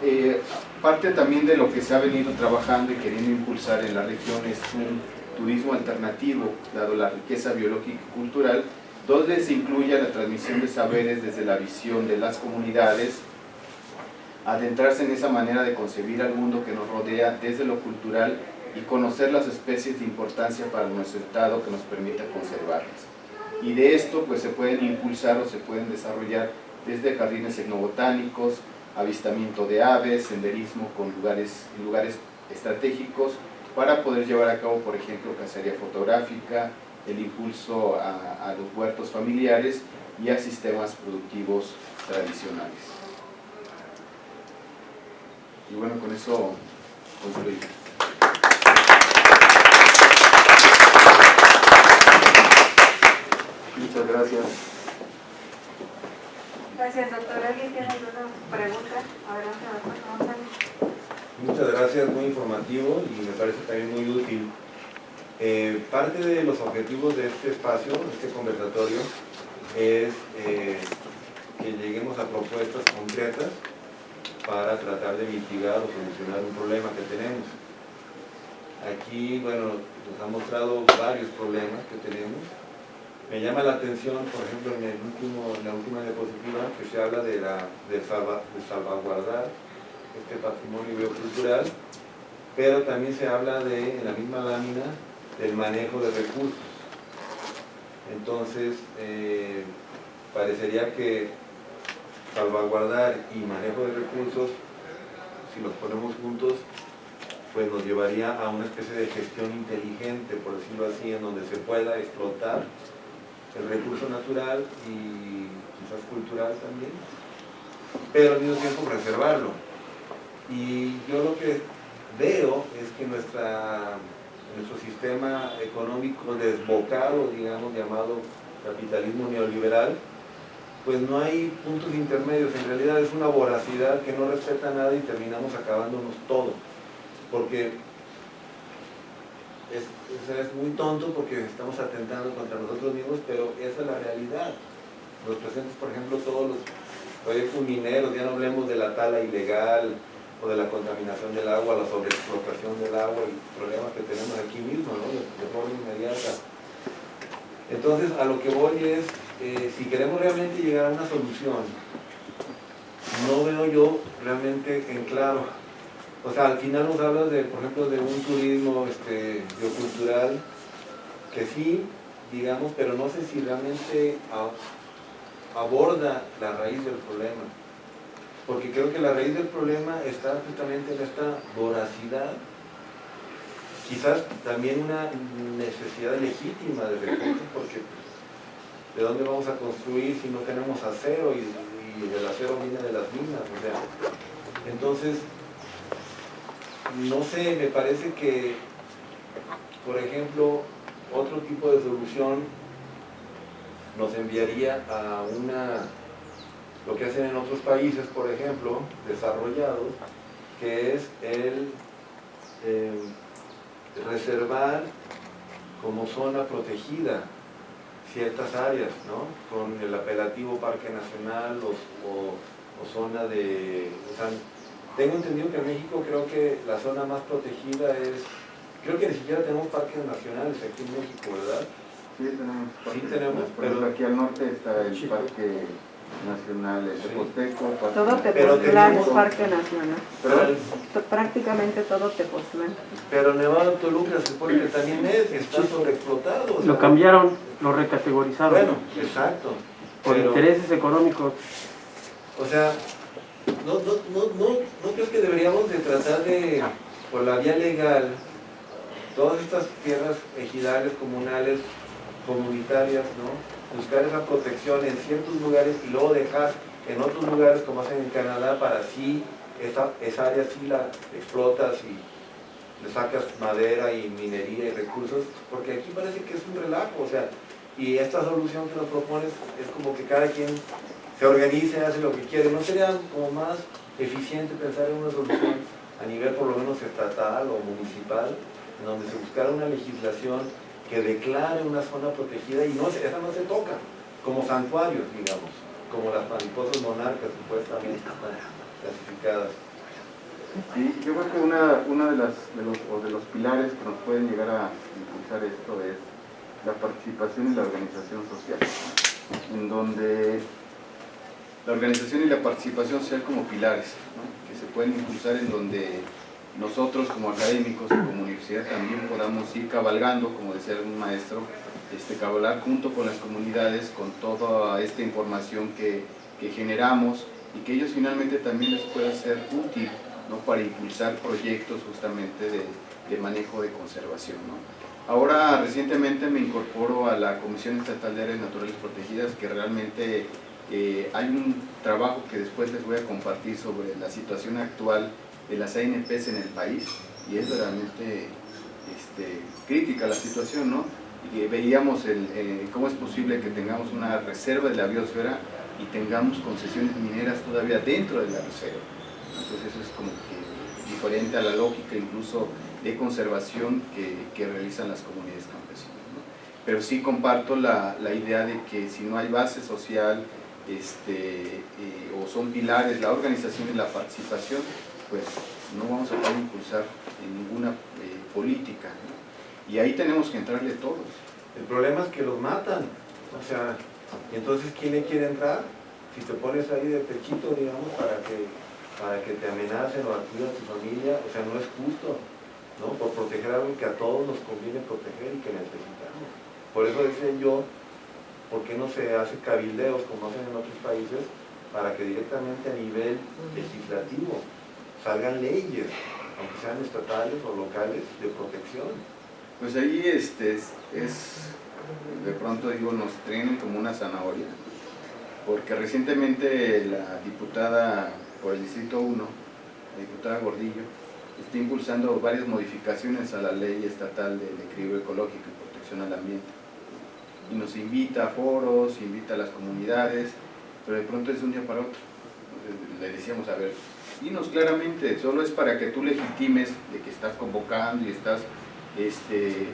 parte también de lo que se ha venido trabajando y queriendo impulsar en la región es un turismo alternativo, dado la riqueza biológica y cultural, donde se incluye la transmisión de saberes desde la visión de las comunidades, adentrarse en esa manera de concebir al mundo que nos rodea desde lo cultural y conocer las especies de importancia para nuestro estado que nos permita conservarlas. Y de esto pues se pueden impulsar o se pueden desarrollar desde jardines etnobotánicos, avistamiento de aves, senderismo con lugares estratégicos para poder llevar a cabo, por ejemplo, cacería fotográfica, el impulso a los huertos familiares y a sistemas productivos tradicionales. Y bueno, con eso concluyo. Muchas gracias. Gracias, doctor. ¿Alguien tiene alguna pregunta? Adelante, doctor González. Muchas gracias, muy informativo y me parece también muy útil. Parte de los objetivos de este espacio, de este conversatorio, es que lleguemos a propuestas concretas para tratar de mitigar o solucionar un problema que tenemos. Aquí, bueno, nos ha mostrado varios problemas que tenemos. Me llama la atención, por ejemplo, en la última diapositiva, que se habla de salvaguardar este patrimonio biocultural, pero también se habla en la misma lámina, del manejo de recursos. Entonces, parecería que salvaguardar y manejo de recursos, si los ponemos juntos, pues nos llevaría a una especie de gestión inteligente, por decirlo así, en donde se pueda explotar el recurso natural y quizás cultural también, pero al mismo tiempo preservarlo. Y yo lo que veo es que nuestro sistema económico desbocado, digamos, llamado capitalismo neoliberal, pues no hay puntos intermedios. En realidad es una voracidad que no respeta nada y terminamos acabándonos todo, porque es muy tonto porque estamos atentando contra nosotros mismos, pero esa es la realidad. Los presentes, por ejemplo, todos los proyectos mineros, ya no hablemos de la tala ilegal o de la contaminación del agua, la sobreexplotación del agua y problemas que tenemos aquí mismo, ¿no? De forma inmediata. Entonces, a lo que voy es, si queremos realmente llegar a una solución, no veo yo realmente en claro. O sea, al final nos hablas de, por ejemplo, de un turismo biocultural, que sí, digamos, pero no sé si realmente aborda la raíz del problema. Porque creo que la raíz del problema está justamente en esta voracidad, quizás también una necesidad legítima de recursos, porque ¿de dónde vamos a construir si no tenemos acero y el acero viene de las minas? O sea, entonces, no sé, me parece que, por ejemplo, otro tipo de solución nos enviaría a lo que hacen en otros países, por ejemplo, desarrollados, que es el reservar como zona protegida ciertas áreas, ¿no? Con el apelativo Parque Nacional o zona de... O sea, tengo entendido que en México creo que la zona más protegida es... Creo que ni siquiera tenemos parques nacionales aquí en México, ¿verdad? Sí, tenemos parques. Sí tenemos, Por ejemplo, pero... aquí al norte está el Parque Nacional de Teposteco. Todo Pero Tepoztlán es tenemos- parque nacional. Pero, Prácticamente todo Tepoztlán. pero Nevado de Toluca se supone que también está sobreexplotado. o sea, Lo cambiaron, lo recategorizaron Bueno, exacto. por Pero, intereses económicos. o sea, ¿no crees que deberíamos de tratar de, por la vía legal, todas estas tierras ejidales, comunales, comunitarias, ¿no? Buscar esa protección en ciertos lugares y luego dejar en otros lugares, como hacen en Canadá, para así esa área sí la explotas y le sacas madera y minería y recursos, porque aquí parece que es un relajo, o sea, y esta solución que nos propones es como que cada quien se organice, hace lo que quiere. ¿No sería como más eficiente pensar en una solución a nivel por lo menos estatal o municipal, en donde se buscara una legislación que declare una zona protegida y esa no se toca, como santuarios, digamos, como las mariposas monarcas supuestamente están clasificadas. Sí, yo creo que una de los pilares que nos pueden llegar a impulsar esto es la participación y la organización social, en donde la organización y la participación social como pilares, ¿no?, que se pueden impulsar, en donde nosotros como académicos y como universidad también podamos ir cabalgando, como decía algún maestro, cabalgar junto con las comunidades, con toda esta información que generamos, y que ellos finalmente también les pueda ser útil, ¿no?, para impulsar proyectos justamente de manejo de conservación, ¿no? Ahora recientemente me incorporo a la Comisión Estatal de Áreas Naturales Protegidas, que realmente hay un trabajo que después les voy a compartir sobre la situación actual de las ANPs en el país, y es realmente crítica la situación, ¿no? Y veíamos cómo es posible que tengamos una reserva de la biosfera y tengamos concesiones mineras todavía dentro de la reserva. Entonces eso es como que diferente a la lógica incluso de conservación que realizan las comunidades campesinas, ¿no? Pero sí comparto la idea de que si no hay base social o son pilares la organización y la participación, pues no vamos a poder impulsar ninguna política, ¿no? Y ahí tenemos que entrarle todos. El problema es que los matan, o sea, ¿y entonces quién le quiere entrar? Si te pones ahí de pechito, digamos, para que te amenacen o a ti o a tu familia, o sea, no es justo, ¿no? Por proteger algo que a todos nos conviene proteger y que necesitamos. Por eso decía yo, ¿por qué no se hace cabildeos como hacen en otros países para que directamente a nivel legislativo salgan leyes, aunque sean estatales o locales, de protección? Pues ahí de pronto digo, nos traen como una zanahoria, porque recientemente la diputada por el Distrito 1, la diputada Gordillo, está impulsando varias modificaciones a la ley estatal del equilibrio ecológico y protección al ambiente, y nos invita a foros, invita a las comunidades, pero de pronto es de un día para otro. Entonces, le decíamos, a ver, dinos claramente, solo es para que tú legitimes de que estás convocando y estás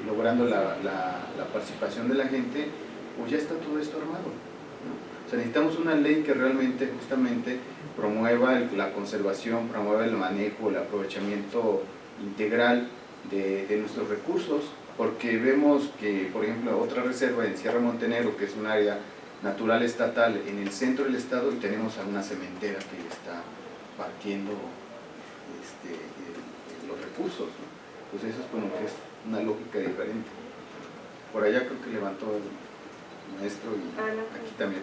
logrando la participación de la gente, pues ya está todo esto armado, ¿no? O sea, necesitamos una ley que realmente justamente promueva la conservación, promueva el manejo, el aprovechamiento integral de nuestros recursos, porque vemos que, por ejemplo, otra reserva en Sierra Montenegro, que es un área natural estatal en el centro del estado, y tenemos a una cementera que está partiendo los recursos, ¿no? Pues eso es como que es una lógica diferente. Por allá creo que levantó el maestro y aquí también.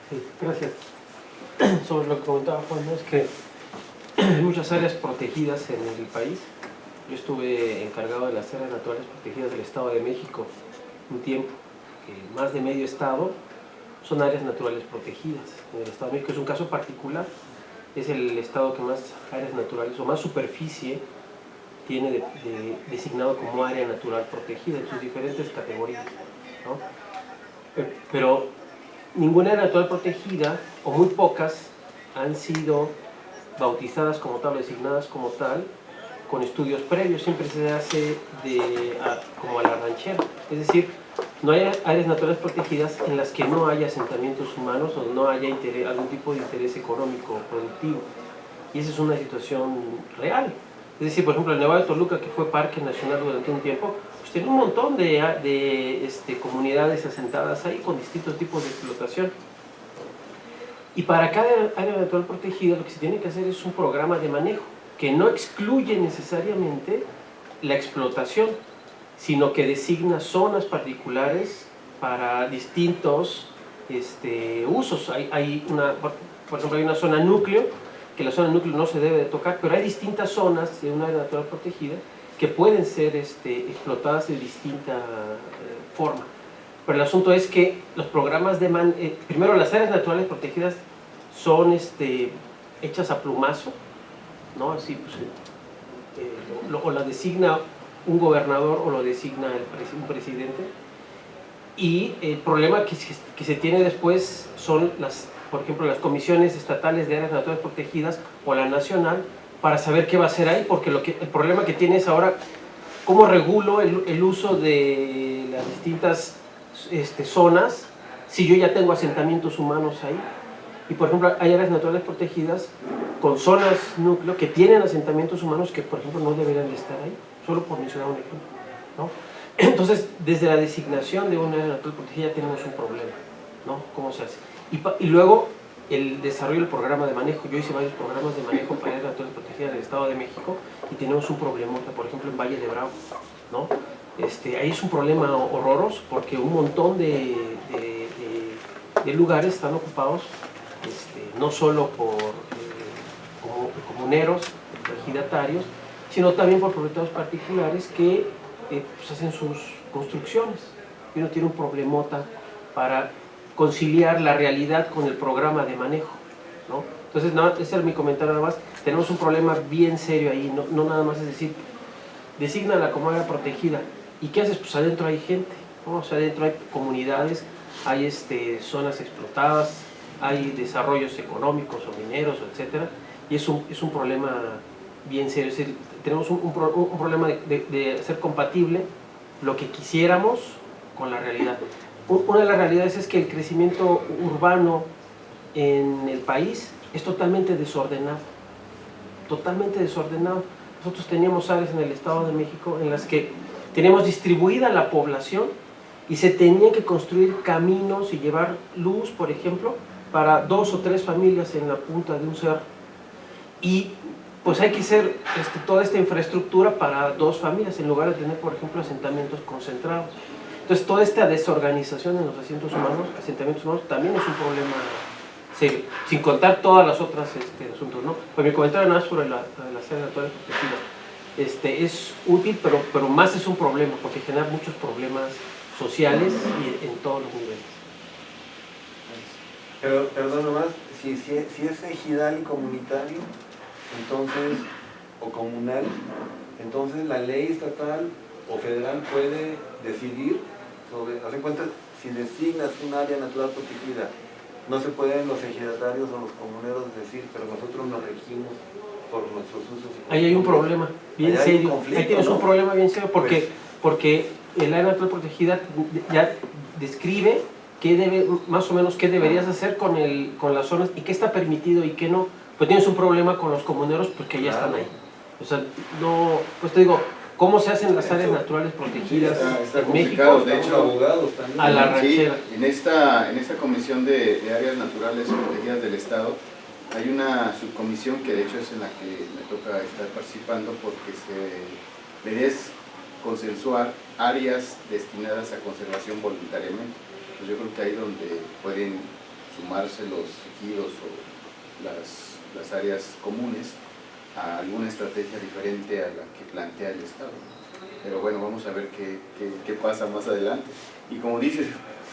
Sí, gracias. Sobre lo que comentaba Juan, ¿no?, es que hay muchas áreas protegidas en el país. Yo estuve encargado de las áreas naturales protegidas del Estado de México un tiempo, que más de medio estado son áreas naturales protegidas. En el Estado de México es un caso particular, es el estado que más áreas naturales o más superficie tiene designado como área natural protegida en sus diferentes categorías, ¿no? Pero ninguna área natural protegida, o muy pocas, han sido bautizadas como tal, designadas como tal, con estudios previos. Siempre se hace como a la ranchera, es decir, no hay áreas naturales protegidas en las que no haya asentamientos humanos o no haya algún tipo de interés económico o productivo, y esa es una situación real. Es decir, por ejemplo, el Nevado de Toluca, que fue parque nacional durante un tiempo, pues tiene un montón de comunidades asentadas ahí con distintos tipos de explotación. Y para cada área natural protegida lo que se tiene que hacer es un programa de manejo que no excluye necesariamente la explotación, sino que designa zonas particulares para distintos usos. Por ejemplo, hay una zona núcleo, que la zona núcleo no se debe de tocar, pero hay distintas zonas de una área natural protegida que pueden ser explotadas de distinta forma. Pero el asunto es que los programas primero, las áreas naturales protegidas son hechas a plumazo, ¿no? Así, pues, o la designa un gobernador o lo designa un presidente, y el problema que se tiene después son por ejemplo, las comisiones estatales de áreas naturales protegidas o la nacional, para saber qué va a hacer ahí, porque el problema que tiene es ahora cómo regulo el uso de las distintas zonas si yo ya tengo asentamientos humanos ahí? Y por ejemplo, hay áreas naturales protegidas con zonas núcleo que tienen asentamientos humanos que, por ejemplo, no deberían de estar ahí, solo por mencionar un ejemplo, ¿no? Entonces, desde la designación de una área natural protegida ya tenemos un problema, ¿no? ¿Cómo se hace? Y luego, el desarrollo del programa de manejo. Yo hice varios programas de manejo para áreas naturales protegidas del Estado de México y tenemos un problemota, por ejemplo, en Valle de Bravo, ¿no? Ahí es un problema horroroso porque un montón de lugares están ocupados no solo por comuneros, ejidatarios, sino también por propietarios particulares que pues hacen sus construcciones. Y uno tiene un problemota para conciliar la realidad con el programa de manejo, ¿no? Entonces, ese es mi comentario nada más. Tenemos un problema bien serio ahí, no nada más es decir, desígnala como área protegida. ¿Y qué haces? Pues adentro hay gente, ¿no? O sea, adentro hay comunidades, hay zonas explotadas, hay desarrollos económicos o mineros, etcétera, y es un problema bien serio. Es decir, tenemos un problema de hacer compatible lo que quisiéramos con la realidad. Una de las realidades es que el crecimiento urbano en el país es totalmente desordenado, totalmente desordenado. Nosotros teníamos áreas en el Estado de México en las que teníamos distribuida la población y se tenían que construir caminos y llevar luz, por ejemplo, para 2 o 3 familias en la punta de un cerro. Y pues hay que hacer toda esta infraestructura para 2 familias en lugar de tener, por ejemplo, asentamientos concentrados. Entonces, toda esta desorganización en los asentamientos humanos también es un problema serio, sin contar todas las otras asuntos, ¿no? Pues mi comentario nada más sobre las áreas naturales protegidas. Es útil, pero más es un problema, porque genera muchos problemas sociales y en todos los niveles. Pero, perdón nomás, si es ejidal y comunitario, entonces, o comunal, entonces la ley estatal o federal puede decidir sobre, haz en cuenta, si designas un área natural protegida, no se pueden los ejidatarios o los comuneros decir, pero nosotros nos regimos por nuestros usos. Ahí hay un problema bien serio, ahí tienes un problema bien serio, porque el área natural protegida ya describe más o menos qué deberías hacer con las zonas y qué está permitido y qué no. Pues tienes un problema con los comuneros porque ya están ahí. O sea, no, pues te digo, ¿cómo se hacen las áreas naturales protegidas está en México? complicado. De hecho, abogados también. A la sí, ranchera. en esta comisión de áreas naturales protegidas del Estado hay una subcomisión que de hecho es en la que me toca estar participando porque la idea es consensuar áreas destinadas a conservación voluntariamente. Pues yo creo que ahí donde pueden sumarse los ejidos o las áreas comunes a alguna estrategia diferente a la que plantea el Estado. Pero bueno, vamos a ver qué pasa más adelante. Y como dices,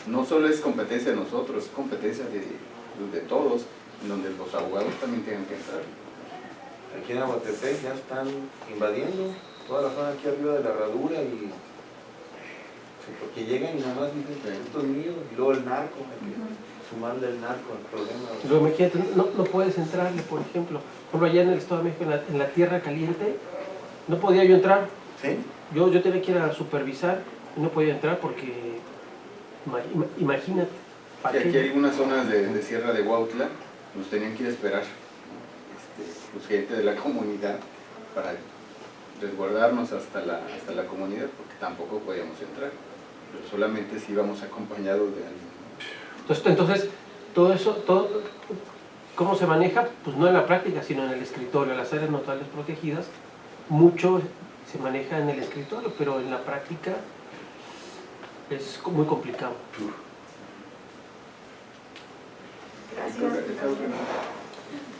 no solo es competencia de nosotros, es competencia de todos, en donde los abogados también tienen que entrar. Aquí en Aguatepec ya están invadiendo toda la zona aquí arriba de la herradura y porque llegan y nada más dicen que esto es mío, y luego el narco, sumarle el narco al problema. Luego, imagínate, no puedes entrarle, por ejemplo, allá en el Estado de México, en la Tierra Caliente, no podía yo entrar. ¿Sí? Yo tenía que ir a supervisar y no podía entrar porque, imagínate. Y aquí hay unas zonas de Sierra de Huautla, nos tenían que ir a esperar pues, gente de la comunidad para resguardarnos hasta la comunidad, porque tampoco podíamos entrar, pero solamente si íbamos acompañados de alguien. Entonces, todo eso, ¿cómo se maneja? Pues no en la práctica, sino en el escritorio. Las áreas naturales protegidas, mucho se maneja en el escritorio, pero en la práctica es muy complicado. Gracias.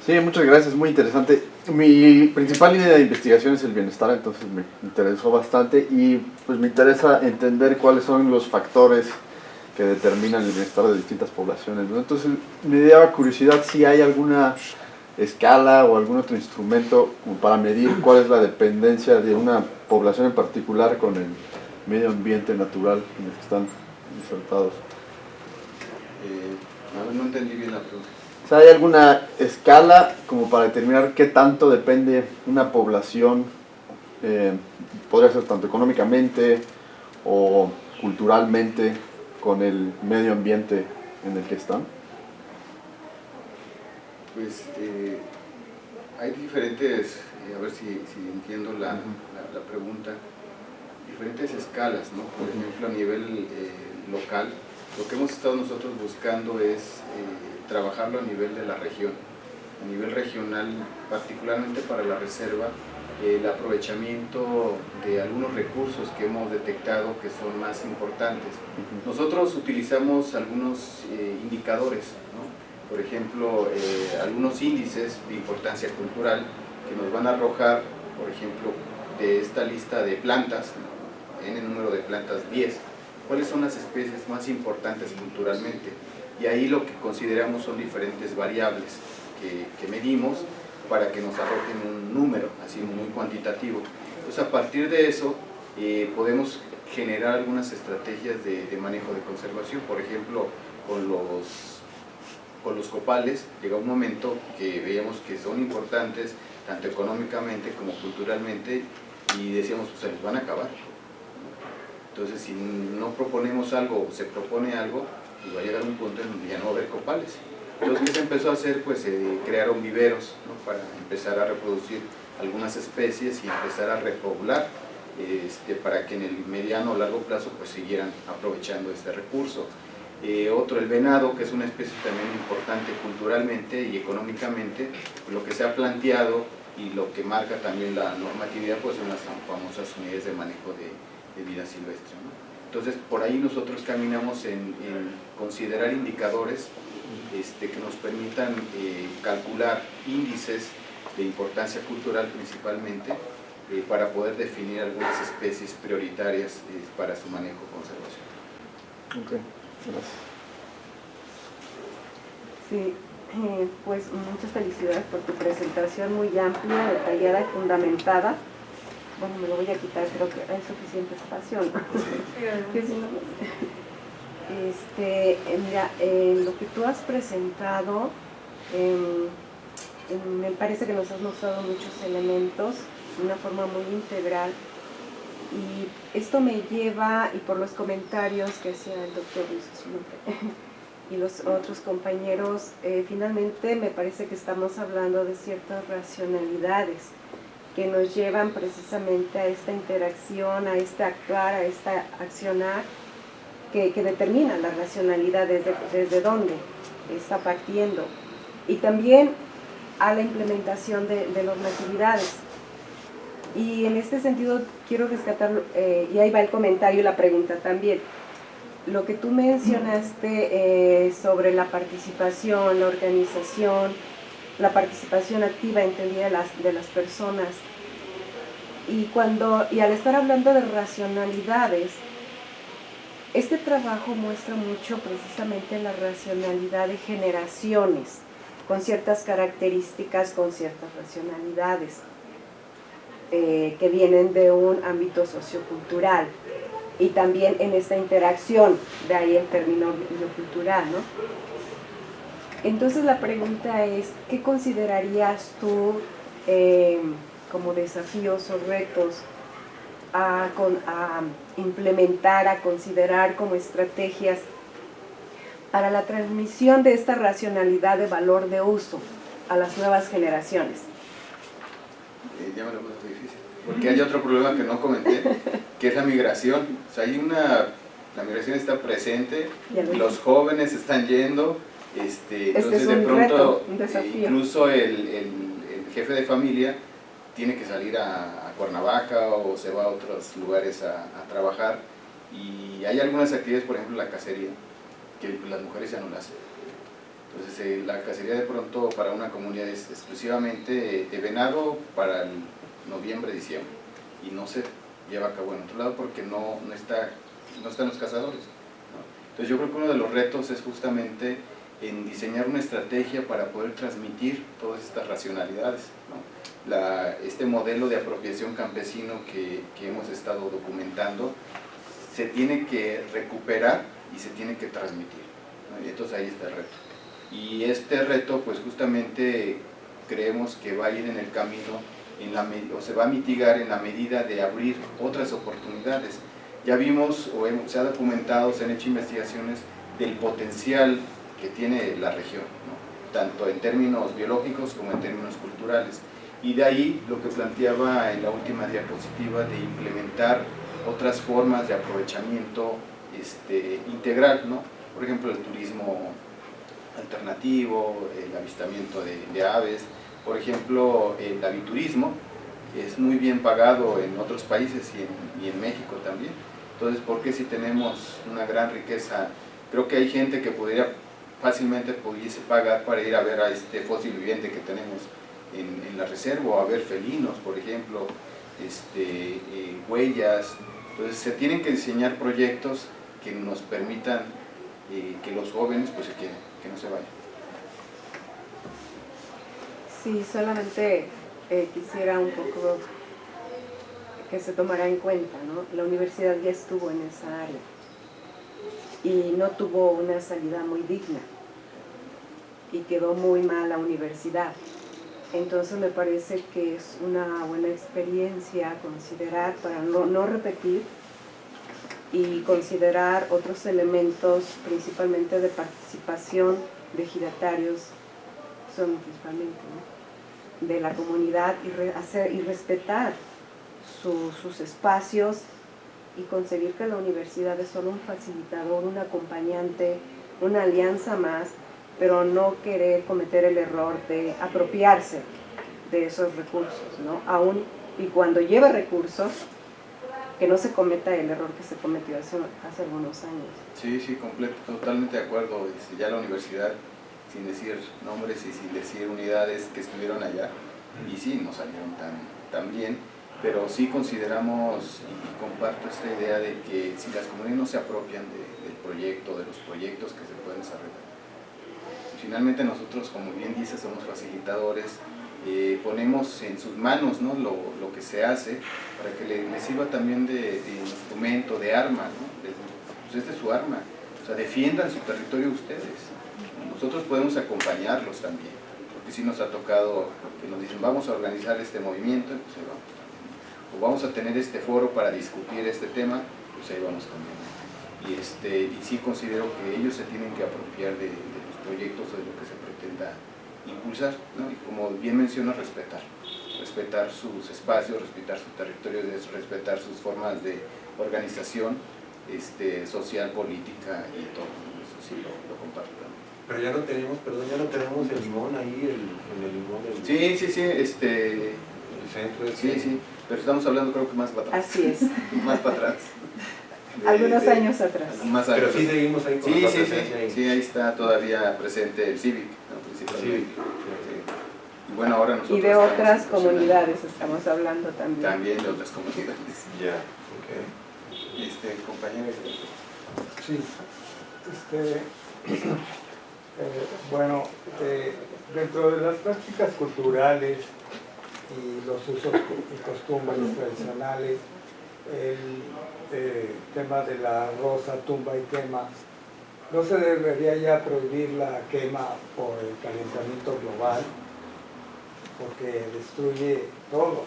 Sí, muchas gracias, muy interesante. Mi principal línea de investigación es el bienestar, entonces me interesó bastante y pues me interesa entender cuáles son los factores que determinan el bienestar de distintas poblaciones, ¿no? Entonces me daba curiosidad si hay alguna escala o algún otro instrumento como para medir cuál es la dependencia de una población en particular con el medio ambiente natural en el que están insertados. No entendí bien la pregunta. O sea, ¿hay alguna escala como para determinar qué tanto depende una población, podría ser tanto económicamente o culturalmente, con el medio ambiente en el que están? Pues hay diferentes, a ver si entiendo la pregunta, diferentes escalas, ¿no? Por ejemplo, a nivel local, lo que hemos estado nosotros buscando es trabajarlo a nivel de la región, a nivel regional, particularmente para la reserva, el aprovechamiento de algunos recursos que hemos detectado que son más importantes. Nosotros utilizamos algunos indicadores, ¿no? Por ejemplo, algunos índices de importancia cultural que nos van a arrojar, por ejemplo, de esta lista de plantas, ¿no? En el número de plantas 10, cuáles son las especies más importantes culturalmente. Y ahí lo que consideramos son diferentes variables que medimos para que nos arrojen un número, así muy cuantitativo. Entonces, a partir de eso, podemos generar algunas estrategias de manejo de conservación. Por ejemplo, con los copales, llega un momento que veíamos que son importantes, tanto económicamente como culturalmente, y decíamos, pues se les van a acabar. Entonces, si no proponemos algo, o se propone algo, pues va a llegar un punto en donde ya no va a haber copales. Entonces, ¿qué se empezó a hacer? Pues se crearon viveros, ¿no? Para empezar a reproducir algunas especies y empezar a repoblar, para que en el mediano o largo plazo pues siguieran aprovechando este recurso. Otro, el venado, que es una especie también importante culturalmente y económicamente, lo que se ha planteado y lo que marca también la normatividad pues son las famosas unidades de manejo de vida silvestre, ¿no? Entonces, por ahí nosotros caminamos en considerar indicadores que nos permitan calcular índices de importancia cultural principalmente, para poder definir algunas especies prioritarias para su manejo y conservación. Ok, gracias. Sí, pues muchas felicidades por tu presentación muy amplia, detallada y fundamentada. Bueno, me lo voy a quitar, creo que hay suficiente espacio, ¿no? Que si no, mira, lo que tú has presentado, me parece que nos has mostrado muchos elementos de una forma muy integral, y esto me lleva, y por los comentarios que hacía el doctor Luis Asunción y los otros compañeros, finalmente me parece que estamos hablando de ciertas racionalidades que nos llevan precisamente a esta interacción, a este actuar, a este accionar, que determina la racionalidad desde dónde está partiendo, y también a la implementación de normatividades. Y en este sentido quiero rescatar, y ahí va el comentario y la pregunta también, lo que tú mencionaste sobre la participación, la organización, la participación activa entendida de las personas, y al estar hablando de racionalidades, este trabajo muestra mucho precisamente la racionalidad de generaciones, con ciertas características, con ciertas racionalidades, que vienen de un ámbito sociocultural, y también en esta interacción, de ahí el término biocultural, ¿no? Entonces la pregunta es, ¿qué considerarías tú como desafíos o retos a implementar, a considerar como estrategias para la transmisión de esta racionalidad de valor de uso a las nuevas generaciones? Ya me lo puse difícil, porque hay otro problema que no comenté, que es la migración. O sea, la migración está presente, los jóvenes están yendo, entonces es de un pronto reto, un desafío. Incluso el jefe de familia tiene que salir a Cuernavaca o se va a otros lugares a trabajar, y hay algunas actividades, por ejemplo la cacería, que las mujeres ya no la hacen. Entonces la cacería de pronto para una comunidad es exclusivamente de venado para el noviembre, diciembre, y no se lleva a cabo en otro lado porque no están los cazadores, ¿no? Entonces yo creo que uno de los retos es justamente en diseñar una estrategia para poder transmitir todas estas racionalidades, ¿no? Este modelo de apropiación campesino que hemos estado documentando se tiene que recuperar y se tiene que transmitir, ¿no? Y entonces ahí está el reto. Y este reto pues justamente creemos que va a ir en el camino, o se va a mitigar en la medida de abrir otras oportunidades. Ya vimos, se ha documentado, se han hecho investigaciones del potencial que tiene la región, ¿no? Tanto en términos biológicos como en términos culturales. Y de ahí lo que planteaba en la última diapositiva de implementar otras formas de aprovechamiento integral, ¿no? Por ejemplo, el turismo alternativo, el avistamiento de aves, por ejemplo, el aviturismo es muy bien pagado en otros países y en México también. Entonces, ¿por qué si tenemos una gran riqueza? Creo que hay gente que fácilmente pudiese pagar para ir a ver a este fósil viviente que tenemos en la reserva, o a ver felinos, por ejemplo, huellas. Entonces, se tienen que diseñar proyectos que nos permitan que los jóvenes pues se queden, que no se vayan. Sí, solamente quisiera un poco que se tomara en cuenta, ¿no? La universidad ya estuvo en esa área y no tuvo una salida muy digna y quedó muy mal la universidad. Entonces me parece que es una buena experiencia considerar, para no repetir, y considerar otros elementos, principalmente de participación de ejidatarios, son principalmente, ¿no?, de la comunidad, y respetar sus espacios, y concebir que la universidad es solo un facilitador, un acompañante, una alianza más, pero no querer cometer el error de apropiarse de esos recursos, ¿no? Aún y cuando lleve recursos, que no se cometa el error que se cometió hace algunos años. Sí, totalmente de acuerdo. Ya la universidad, sin decir nombres y sin decir unidades que estuvieron allá, y sí, no salieron tan bien, pero sí consideramos y comparto esta idea de que si las comunidades no se apropian del proyecto, de los proyectos que se pueden desarrollar, finalmente nosotros, como bien dice, somos facilitadores, ponemos en sus manos, ¿no?, lo que se hace para que les sirva también de instrumento, de arma, ¿no? Pues este es su arma, o sea, defiendan su territorio ustedes. Nosotros podemos acompañarlos también, porque sí nos ha tocado que nos dicen, vamos a organizar este movimiento, pues ahí vamos también, o vamos a tener este foro para discutir este tema, pues ahí vamos también. Y sí considero que ellos se tienen que apropiar de los proyectos o de lo que se pretenda impulsar, ¿no? Y como bien menciona, respetar sus espacios, respetar su territorio, respetar sus formas de organización social, política y todo. Eso sí lo comparto también. Pero ya no tenemos el limón ahí, en el limón del... Sí, el centro. Sí, pero estamos hablando creo que más para atrás. Así es. Más para atrás. Algunos años atrás. Más años. Pero sí seguimos ahí con la presencia ahí. Sí, ahí está todavía presente el Civic, ¿no?, principalmente. Sí. Y bueno, ahora nosotros Y de estamos otras funcionando. comunidades estamos hablando también. También de otras comunidades. Ya, ok. Compañero. Sí, bueno, dentro de las prácticas culturales y los usos y costumbres tradicionales, el tema de la rosa, tumba y quema, ¿no se debería ya prohibir la quema por el calentamiento global? Porque destruye todo.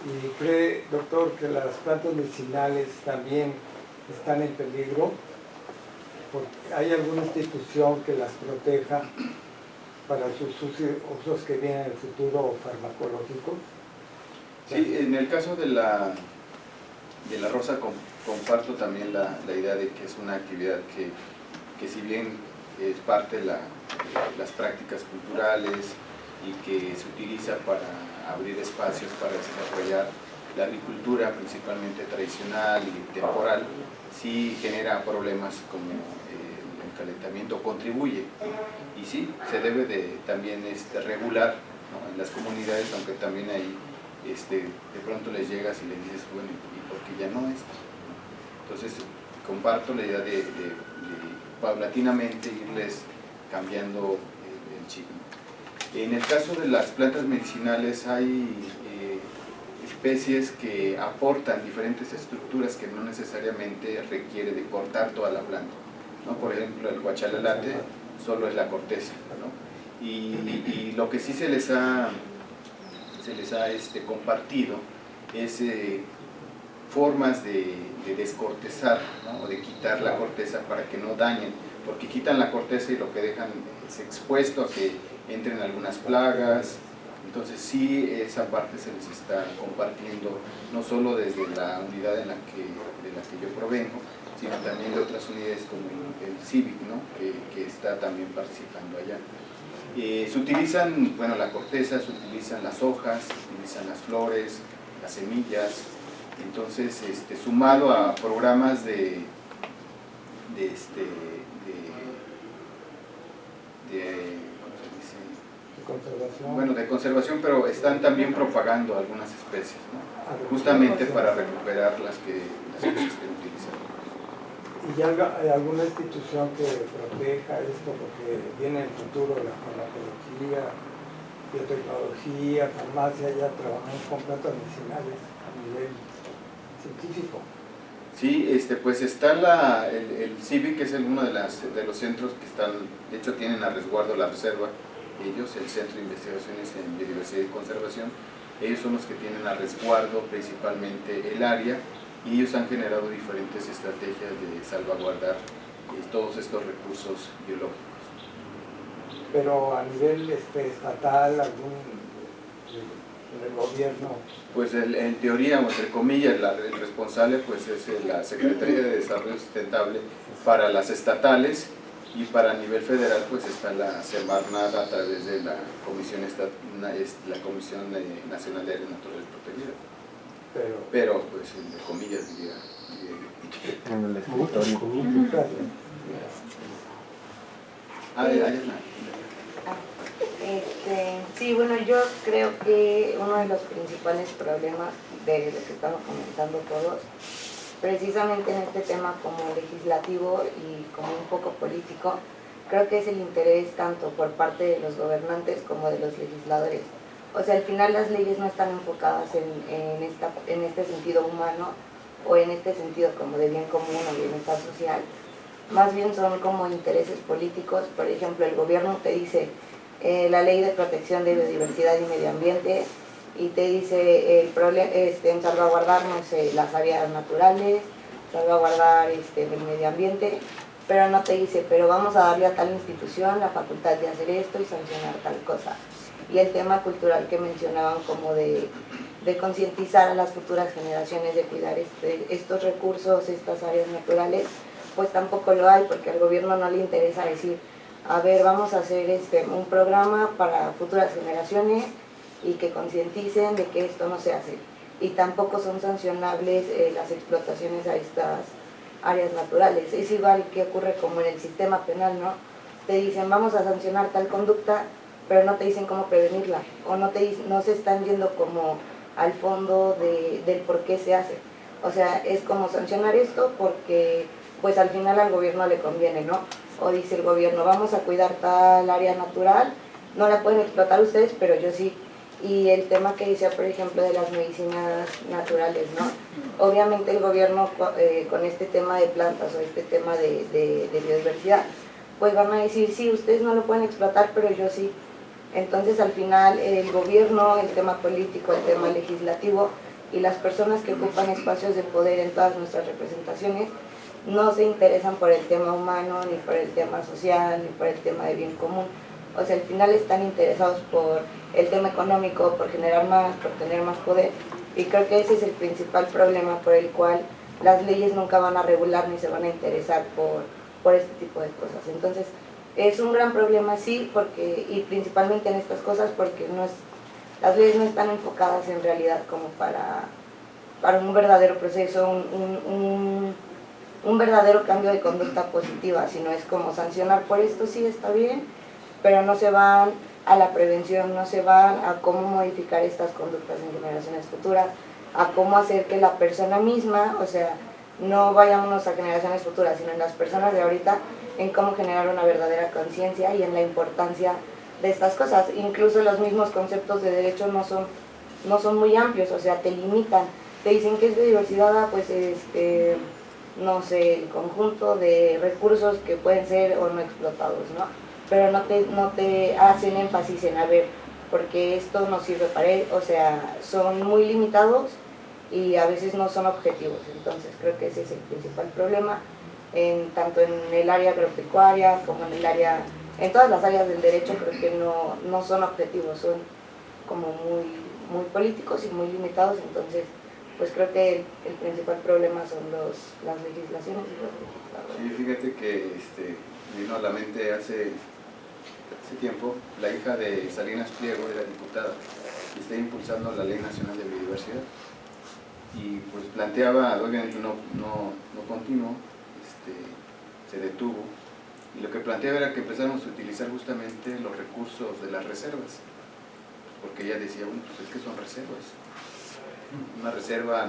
¿Y cree, doctor, que las plantas medicinales también están en peligro? Porque ¿hay alguna institución que las proteja para sus usos que vienen en el futuro farmacológicos? Sí, en el caso de la rosa comparto también la idea de que es una actividad que si bien es parte de las prácticas culturales y que se utiliza para abrir espacios para desarrollar la agricultura principalmente tradicional y temporal, sí genera problemas como el calentamiento, contribuye, y sí, se debe de también regular, ¿no?, en las comunidades, aunque también ahí de pronto les llegas y les dices, bueno, ¿y por qué ya no es? Entonces comparto la idea de paulatinamente irles cambiando el chip. En el caso de las plantas medicinales hay especies que aportan diferentes estructuras que no necesariamente requiere de cortar toda la planta, ¿no? Por ejemplo, el guachalalate solo es la corteza, ¿no? Y lo que sí se les ha compartido es formas de descortezar, ¿no? O de quitar la corteza para que no dañen, porque quitan la corteza y lo que dejan es expuesto a que entren algunas plagas. Entonces sí, esa parte se les está compartiendo, no solo desde la unidad de la que yo provengo, sino también de otras unidades como el CIVIC, ¿no? que está también participando allá. Se utilizan, bueno, la corteza, se utilizan las hojas, se utilizan las flores, las semillas. Entonces, sumado a programas de ¿cómo se dice? De conservación. Bueno, de conservación, pero están también propagando algunas especies, ¿no? Justamente para recuperar las que se estén utilizando. ¿Y ya hay alguna institución que proteja esto? Porque viene el futuro de la farmacología, biotecnología, farmacia, ya trabajamos con plantas medicinales a nivel científico. Sí, pues está el CIVIC, que es uno de los centros que están, de hecho tienen a resguardo la reserva, ellos, el Centro de Investigaciones en Biodiversidad y Conservación, ellos son los que tienen a resguardo principalmente el área, y ellos han generado diferentes estrategias de salvaguardar todos estos recursos biológicos. Pero a nivel estatal, el gobierno... Pues en teoría, o entre comillas, el responsable pues es la Secretaría de Desarrollo Sustentable para las estatales, y para nivel federal pues está la Semarnat a través de la Comisión Nacional de Áreas Naturales Protegidas. Pero pues entre comillas diría. Muchas comillas. Sí, bueno, yo creo que uno de los principales problemas de lo que estamos comentando todos, precisamente en este tema como legislativo y como un poco político, creo que es el interés tanto por parte de los gobernantes como de los legisladores. O sea, al final las leyes no están enfocadas en este sentido humano o en este sentido como de bien común o bienestar social. Más bien son como intereses políticos. Por ejemplo, el gobierno te dice la ley de protección de biodiversidad y medio ambiente, y te dice en salvaguardar, no sé, las áreas naturales, salvaguardar el medio ambiente, pero no te dice, pero vamos a darle a tal institución la facultad de hacer esto y sancionar tal cosa. Y el tema cultural que mencionaban como de concientizar a las futuras generaciones de cuidar estos recursos, estas áreas naturales, pues tampoco lo hay, porque al gobierno no le interesa decir, a ver, vamos a hacer un programa para futuras generaciones y que concienticen de que esto no se hace. Y tampoco son sancionables las explotaciones a estas áreas naturales. Es igual que ocurre como en el sistema penal, ¿no? Te dicen, vamos a sancionar tal conducta, pero no te dicen cómo prevenirla, o no se están yendo como al fondo del por qué se hace. O sea, es como sancionar esto porque pues al final al gobierno le conviene, ¿no? O dice el gobierno, vamos a cuidar tal área natural, no la pueden explotar ustedes, pero yo sí. Y el tema que decía, por ejemplo, de las medicinas naturales, ¿no? Obviamente el gobierno con este tema de plantas o este tema de biodiversidad, pues van a decir, sí, ustedes no lo pueden explotar, pero yo sí. Entonces al final el gobierno, el tema político, el tema legislativo y las personas que ocupan espacios de poder en todas nuestras representaciones no se interesan por el tema humano, ni por el tema social, ni por el tema de bien común. O sea, al final están interesados por el tema económico, por generar más, por tener más poder. Y creo que ese es el principal problema por el cual las leyes nunca van a regular ni se van a interesar por este tipo de cosas. Entonces, es un gran problema, sí, y principalmente en estas cosas, porque las leyes no están enfocadas en realidad como para un verdadero proceso, un verdadero cambio de conducta positiva, sino es como sancionar por esto, sí está bien, pero no se van a la prevención, no se van a cómo modificar estas conductas en generaciones futuras, a cómo hacer que la persona misma, o sea, no vayámonos a generaciones futuras, sino en las personas de ahorita, en cómo generar una verdadera conciencia y en la importancia de estas cosas. Incluso los mismos conceptos de derecho no son muy amplios, o sea, te limitan, te dicen que es biodiversidad, pues no sé, el conjunto de recursos que pueden ser o no explotados, ¿no? Pero no te hacen énfasis en, a ver, porque esto no sirve para él, o sea, son muy limitados y a veces no son objetivos. Entonces creo que ese es el principal problema, tanto en el área agropecuaria como en todas las áreas del derecho. Creo que no son objetivos, son como muy políticos y muy limitados. Entonces pues creo que el principal problema son las legislaciones y los legisladores. Sí, fíjate que vino a la mente hace tiempo, la hija de Salinas Pliego era diputada y está impulsando la Ley Nacional de Biodiversidad, y pues planteaba, obviamente no continuó, se detuvo, y lo que planteaba era que empezáramos a utilizar justamente los recursos de las reservas, porque ella decía, bueno, pues es que son reservas, una reserva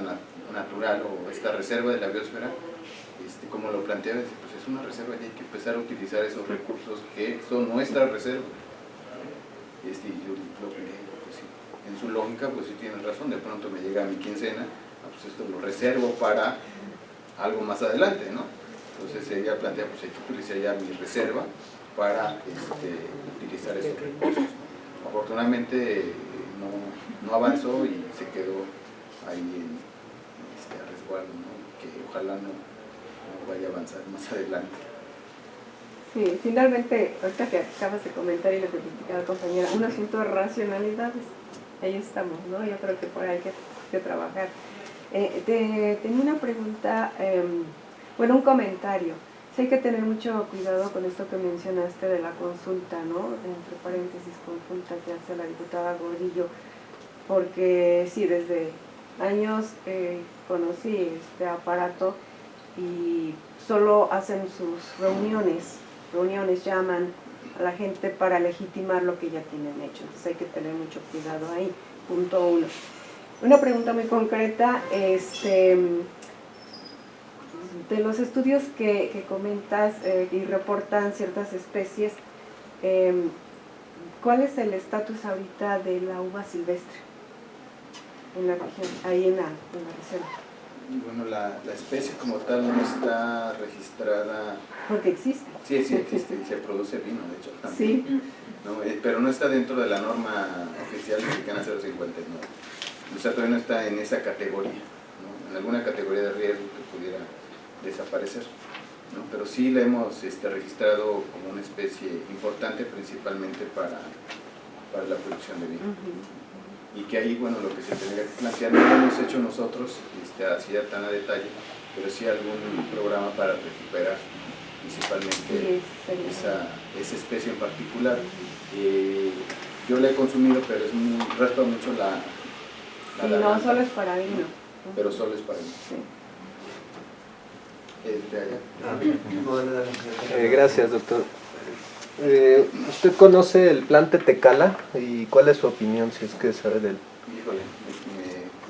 natural o esta reserva de la biosfera, como lo planteaba, pues es una reserva y hay que empezar a utilizar esos recursos que son nuestras reservas. Y yo lo que pues sí, en su lógica, pues sí tienen razón, de pronto me llega mi quincena, pues esto lo reservo para algo más adelante, ¿no? Entonces ella plantea, pues hay que utilizar ya mi reserva para utilizar esos recursos. Afortunadamente no avanzó y se quedó ahí a resguardo, ¿no? Que ojalá no vaya a avanzar más adelante. Sí, finalmente, ahorita que acabas de comentar y lo que criticaba la compañera, un asunto de racionalidades, ahí estamos, ¿no? Yo creo que por ahí hay que trabajar. Tenía una pregunta, un comentario. Sí, hay que tener mucho cuidado con esto que mencionaste de la consulta, ¿no? Entre paréntesis, consulta que hace la diputada Gordillo, porque sí, desde años conocí este aparato y solo hacen sus reuniones, llaman a la gente para legitimar lo que ya tienen hecho. Entonces hay que tener mucho cuidado ahí. Punto 1. Una pregunta muy concreta, de los estudios que comentas y reportan ciertas especies, ¿cuál es el estatus ahorita de la uva silvestre en la región, ahí en la reserva? Bueno, la especie como tal no está registrada. Porque existe. Sí, existe y se produce vino, de hecho, también. Sí. ¿No? Pero no está dentro de la norma oficial mexicana 059. O sea, todavía no está en esa categoría, ¿no? En alguna categoría de riesgo que pudiera desaparecer, ¿no? Pero sí la hemos registrado como una especie importante, principalmente para la producción de vino. Y que ahí, bueno, lo que se tendría que plantear, no lo hemos hecho nosotros así tan a detalle, pero sí algún programa para recuperar principalmente esa especie en particular. Yo la he consumido, pero raspa mucho la no, solo es para vino. Pero solo es para vino. Sí. Gracias, doctor. ¿Usted conoce el plan Tetecala y cuál es su opinión, si es que sabe de él? Híjole,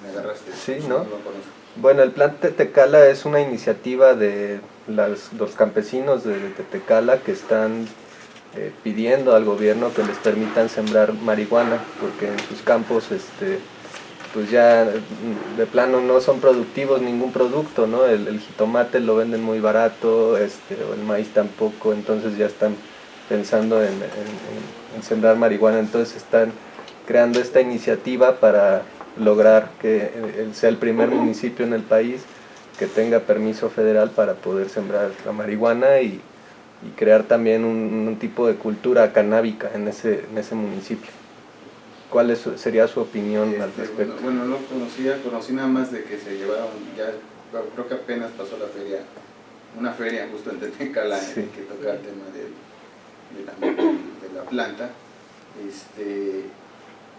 me agarraste. Sí, ¿no? No lo conozco. Bueno, el plan Tetecala es una iniciativa de los campesinos de Tetecala que están pidiendo al gobierno que les permitan sembrar marihuana, porque en sus campos pues ya de plano no son productivos ningún producto, ¿no? El jitomate lo venden muy barato, o el maíz tampoco, entonces ya están pensando en sembrar marihuana. Entonces están creando esta iniciativa para lograr que sea el primer municipio en el país que tenga permiso federal para poder sembrar la marihuana y crear también un tipo de cultura canábica en ese municipio. ¿Cuál sería su opinión al respecto? Bueno, no conocí nada más de que se llevaron, ya creo que apenas pasó una feria justo en Tetecala, sí, que toca el tema de la planta.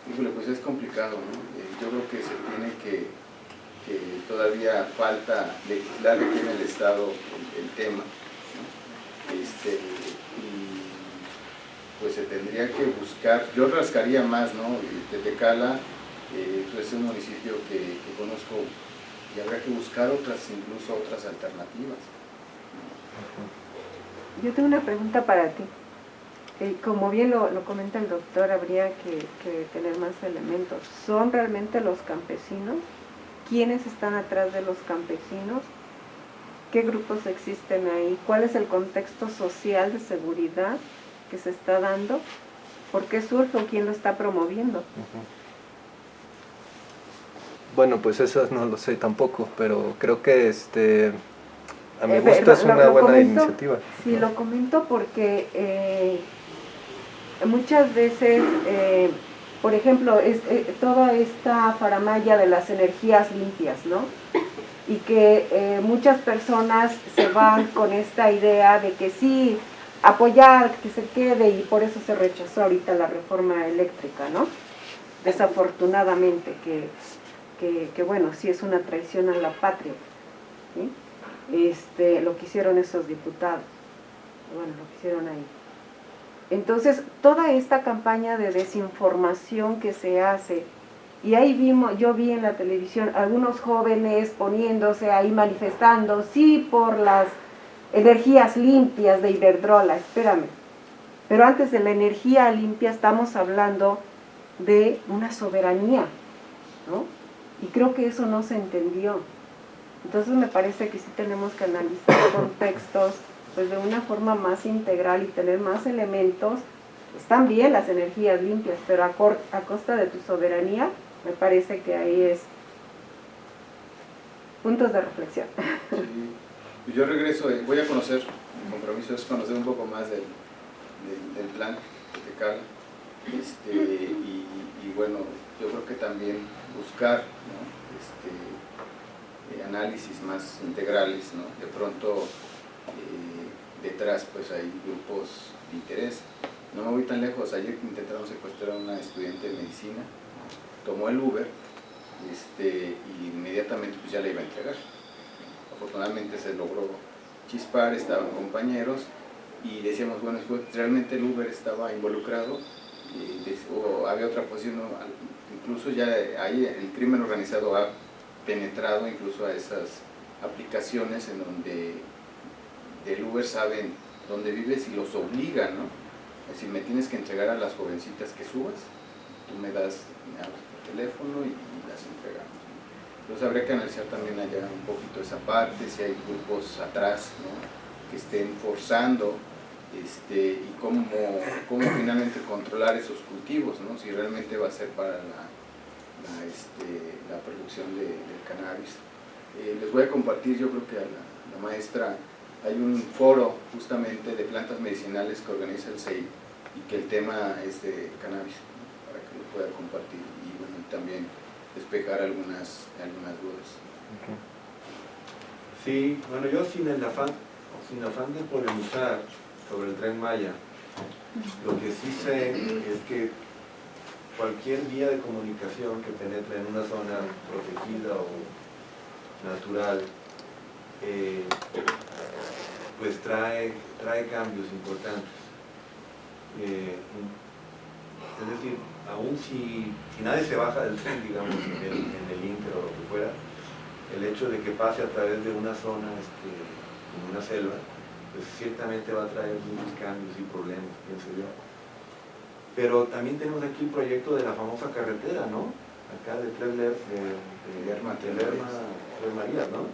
Híjole, pues es complicado, ¿no? Yo creo que se tiene que todavía falta legislar aquí en el Estado el tema, ¿no? Y pues se tendría que buscar, yo rascaría más, ¿no? Tetecala pues es un municipio que conozco y habrá que buscar incluso otras alternativas. Yo tengo una pregunta para ti. Como bien lo comenta el doctor, habría que tener más elementos. ¿Son realmente los campesinos? ¿Quiénes están atrás de los campesinos? ¿Qué grupos existen ahí? ¿Cuál es el contexto social de seguridad que se está dando? ¿Por qué surge o quién lo está promoviendo? Bueno, pues eso no lo sé tampoco, pero creo que a mi gusto es una buena iniciativa. Sí, lo comento porque muchas veces, por ejemplo, toda esta faramalla de las energías limpias, ¿no? Y que muchas personas se van con esta idea de que sí, apoyar, que se quede, y por eso se rechazó ahorita la reforma eléctrica, ¿no? Desafortunadamente, que bueno, sí es una traición a la patria, ¿sí? Lo que hicieron esos diputados, bueno, lo que hicieron ahí. Entonces, toda esta campaña de desinformación que se hace, y ahí yo vi en la televisión algunos jóvenes poniéndose ahí manifestando, sí, por las energías limpias de Iberdrola, espérame. Pero antes de la energía limpia estamos hablando de una soberanía, ¿no? Y creo que eso no se entendió. Entonces me parece que sí tenemos que analizar contextos pues de una forma más integral y tener más elementos. Están bien las energías limpias, pero a costa de tu soberanía, me parece que ahí es puntos de reflexión. Sí. Yo regreso, voy a conocer, mi compromiso es conocer un poco más del plan de Tecala, y bueno, yo creo que también buscar, ¿no? Análisis más integrales, ¿no? De pronto detrás pues hay grupos de interés. No me voy tan lejos, ayer intentaron secuestrar a una estudiante de medicina, tomó el Uber y inmediatamente pues ya la iba a entregar. Afortunadamente se logró chispar, estaban compañeros y decíamos, bueno, realmente el Uber estaba involucrado o había otra posición, ¿no? Incluso ya ahí el crimen organizado ha penetrado incluso a esas aplicaciones en donde del Uber saben dónde vives y los obligan, ¿no? Es decir, me tienes que entregar a las jovencitas que subas, tú me hablas por teléfono y las entregamos. Entonces habría que analizar también allá un poquito esa parte, si hay grupos atrás, ¿no? Que estén forzando y cómo finalmente controlar esos cultivos, ¿no? Si realmente va a ser para la producción del cannabis. Les voy a compartir, yo creo que a la maestra, hay un foro justamente de plantas medicinales que organiza el CEI y que el tema es de cannabis, ¿no? Para que lo pueda compartir y bueno, también despejar algunas dudas. Okay. Sí, bueno, yo sin afán de polemizar sobre el Tren Maya, lo que sí sé es que cualquier vía de comunicación que penetre en una zona protegida o natural, pues trae cambios importantes. Es decir, aún si nadie se baja del tren, digamos, en el Inter o lo que fuera, el hecho de que pase a través de una zona, como una selva, pues ciertamente va a traer muchos cambios y problemas, pienso yo. Pero también tenemos aquí el proyecto de la famosa carretera, ¿no? Acá de Lerma, Tres Marías, ¿no?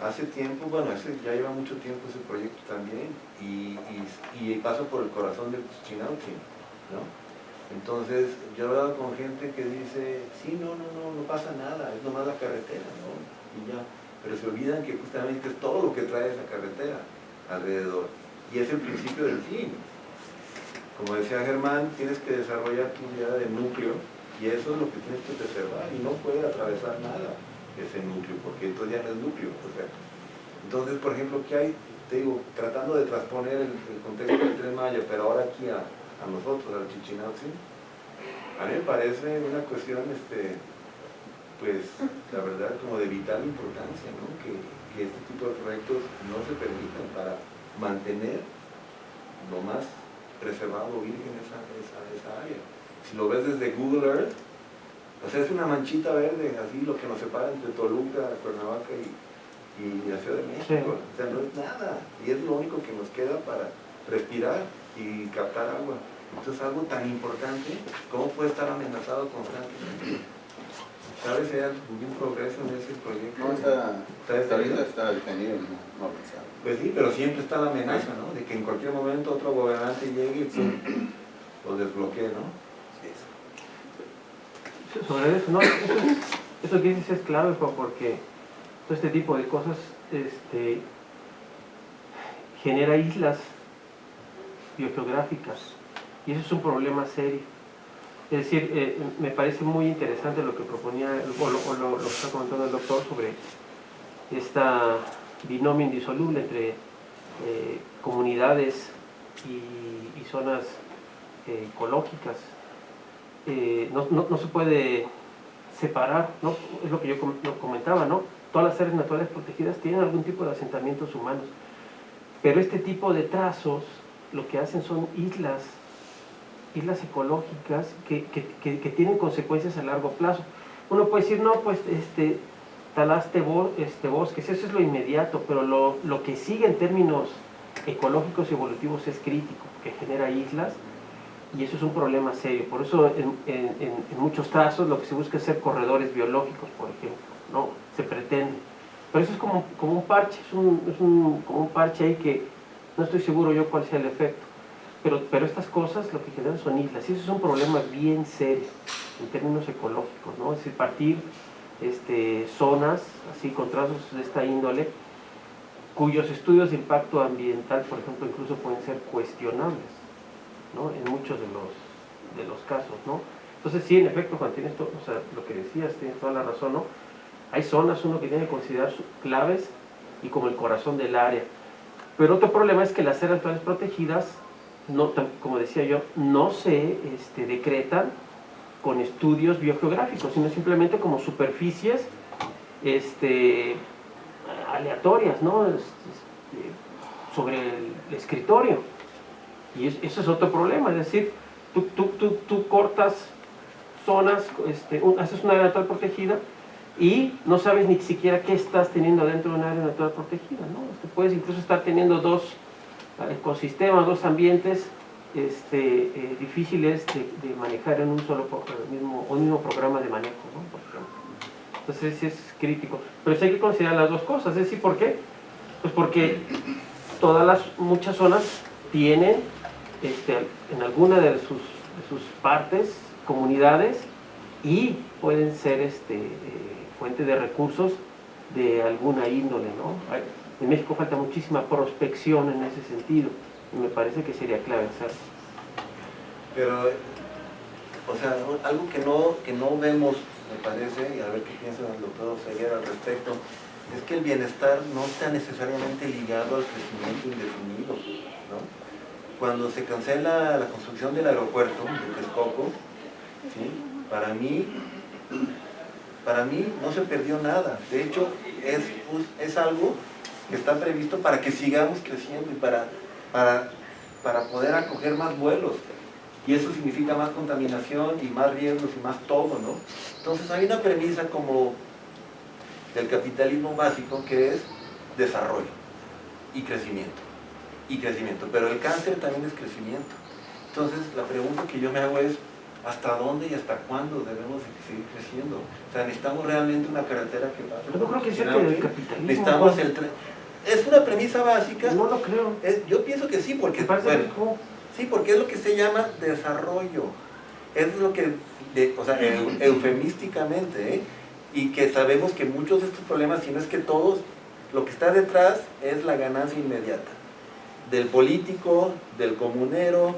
Hace tiempo, bueno, ya lleva mucho tiempo ese proyecto también y pasa por el corazón de Chichinautzin, ¿no? Entonces, yo he hablado con gente que dice, sí, no pasa nada, es nomás la carretera, ¿no? Y ya, pero se olvidan que justamente es todo lo que trae esa carretera alrededor y es el principio del fin. Como decía Germán, tienes que desarrollar tu idea de núcleo y eso es lo que tienes que preservar y no puede atravesar nada ese núcleo, porque entonces ya no es núcleo. O sea, entonces, por ejemplo, ¿qué hay? Te digo, tratando de transponer el contexto del Tren Maya, pero ahora aquí a nosotros, al Chichinautzin, a mí me parece una cuestión, pues, la verdad, como de vital importancia, ¿no? Que este tipo de proyectos no se permitan para mantener lo más preservado, virgen esa área. Si lo ves desde Google Earth, o sea, es una manchita verde, así lo que nos separa entre Toluca, Cuernavaca y la Ciudad de México. O sea, no es nada. Y es lo único que nos queda para respirar y captar agua. Entonces, algo tan importante, ¿cómo puede estar amenazado constantemente? ¿Sabes si hay algún progreso en ese proyecto? No, está detenido, no avanzado. Pues sí, pero siempre está la amenaza, ¿no? De que en cualquier momento otro gobernante llegue y lo desbloquee, ¿no? Sobre eso, no, eso es Eso que dices es clave, porque todo este tipo de cosas genera islas biogeográficas y eso es un problema serio. Es decir, me parece muy interesante lo que proponía, o lo que está comentando el doctor sobre esta binomio indisoluble entre comunidades y zonas ecológicas. No se puede separar, ¿no? Es lo que yo comentaba, ¿no? Todas las áreas naturales protegidas tienen algún tipo de asentamientos humanos, pero este tipo de trazos lo que hacen son islas ecológicas que tienen consecuencias a largo plazo. Uno puede decir, no, pues talaste bosques, eso es lo inmediato, pero lo que sigue en términos ecológicos y evolutivos es crítico, que genera islas, y eso es un problema serio. Por eso en muchos trazos lo que se busca es hacer corredores biológicos, por ejemplo, ¿no? Se pretende. Pero eso es como un parche, como un parche ahí que no estoy seguro yo cuál sea el efecto. Pero estas cosas lo que generan son islas, y eso es un problema bien serio en términos ecológicos, ¿no? Es decir, partir zonas así con trazos de esta índole, cuyos estudios de impacto ambiental, por ejemplo, incluso pueden ser cuestionables, ¿no? En muchos de los casos, ¿no? Entonces sí, en efecto, Juan, tienes todo, o sea, lo que decías, tienes toda la razón, ¿no? Hay zonas uno que tiene que considerar claves y como el corazón del área. Pero otro problema es que las áreas naturales protegidas, no, como decía yo, no se decretan con estudios biogeográficos, sino simplemente como superficies aleatorias, ¿no? Sobre el escritorio. Y eso es otro problema, es decir, tú cortas zonas, haces una área natural protegida y no sabes ni siquiera qué estás teniendo dentro de una área natural protegida, ¿no? Puedes incluso estar teniendo dos ecosistemas, dos ambientes difíciles de manejar en un mismo programa de manejo, ¿no? Por ejemplo. Entonces sí es crítico. Pero sí hay que considerar las dos cosas, es decir, ¿por qué? Pues porque muchas zonas tienen en alguna de sus partes comunidades y pueden ser fuente de recursos de alguna índole, ¿no? En México falta muchísima prospección en ese sentido y me parece que sería clave hacerlo. Pero, o sea, algo que no vemos, me parece, y a ver qué piensa el doctor Oseguera al respecto, es que el bienestar no está necesariamente ligado al crecimiento indefinido, ¿no? Cuando se cancela la construcción del aeropuerto de Texcoco, ¿sí? Para mí no se perdió nada. De hecho, es algo que está previsto para que sigamos creciendo y para poder acoger más vuelos. Y eso significa más contaminación y más riesgos y más todo, ¿no? Entonces hay una premisa como del capitalismo básico que es desarrollo y crecimiento. Pero el cáncer también es crecimiento. Entonces la pregunta que yo me hago es, ¿hasta dónde y hasta cuándo debemos seguir creciendo? O sea, necesitamos realmente una carretera que pase. Yo no creo que sea que el capitalismo... Necesitamos es una premisa básica. No lo creo. Yo pienso que sí, porque... Sí, porque es lo que se llama desarrollo. Es lo que, o sea, eufemísticamente, ¿eh? Y que sabemos que muchos de estos problemas, si no es que todos, lo que está detrás es la ganancia inmediata. Del político, del comunero,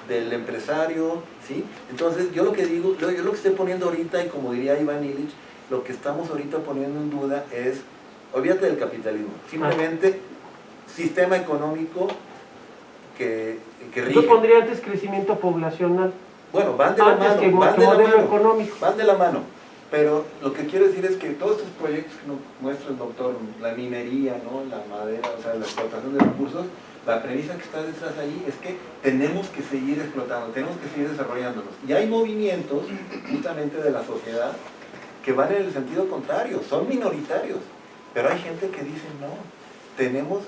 del empresario, ¿sí? Entonces, yo lo que digo, yo lo que estoy poniendo ahorita, y como diría Iván Illich, lo que estamos ahorita poniendo en duda es, olvídate del capitalismo, simplemente sistema económico que rige. Yo pondría antes crecimiento poblacional. Bueno, van de la mano, van de la mano. Pero lo que quiero decir es que todos estos proyectos que nos muestra el doctor, la minería, ¿no? La madera, o sea, la explotación de recursos, la premisa que está detrás ahí es que tenemos que seguir explotando, tenemos que seguir desarrollándonos. Y hay movimientos, justamente de la sociedad, que van en el sentido contrario, son minoritarios. Pero hay gente que dice, no, tenemos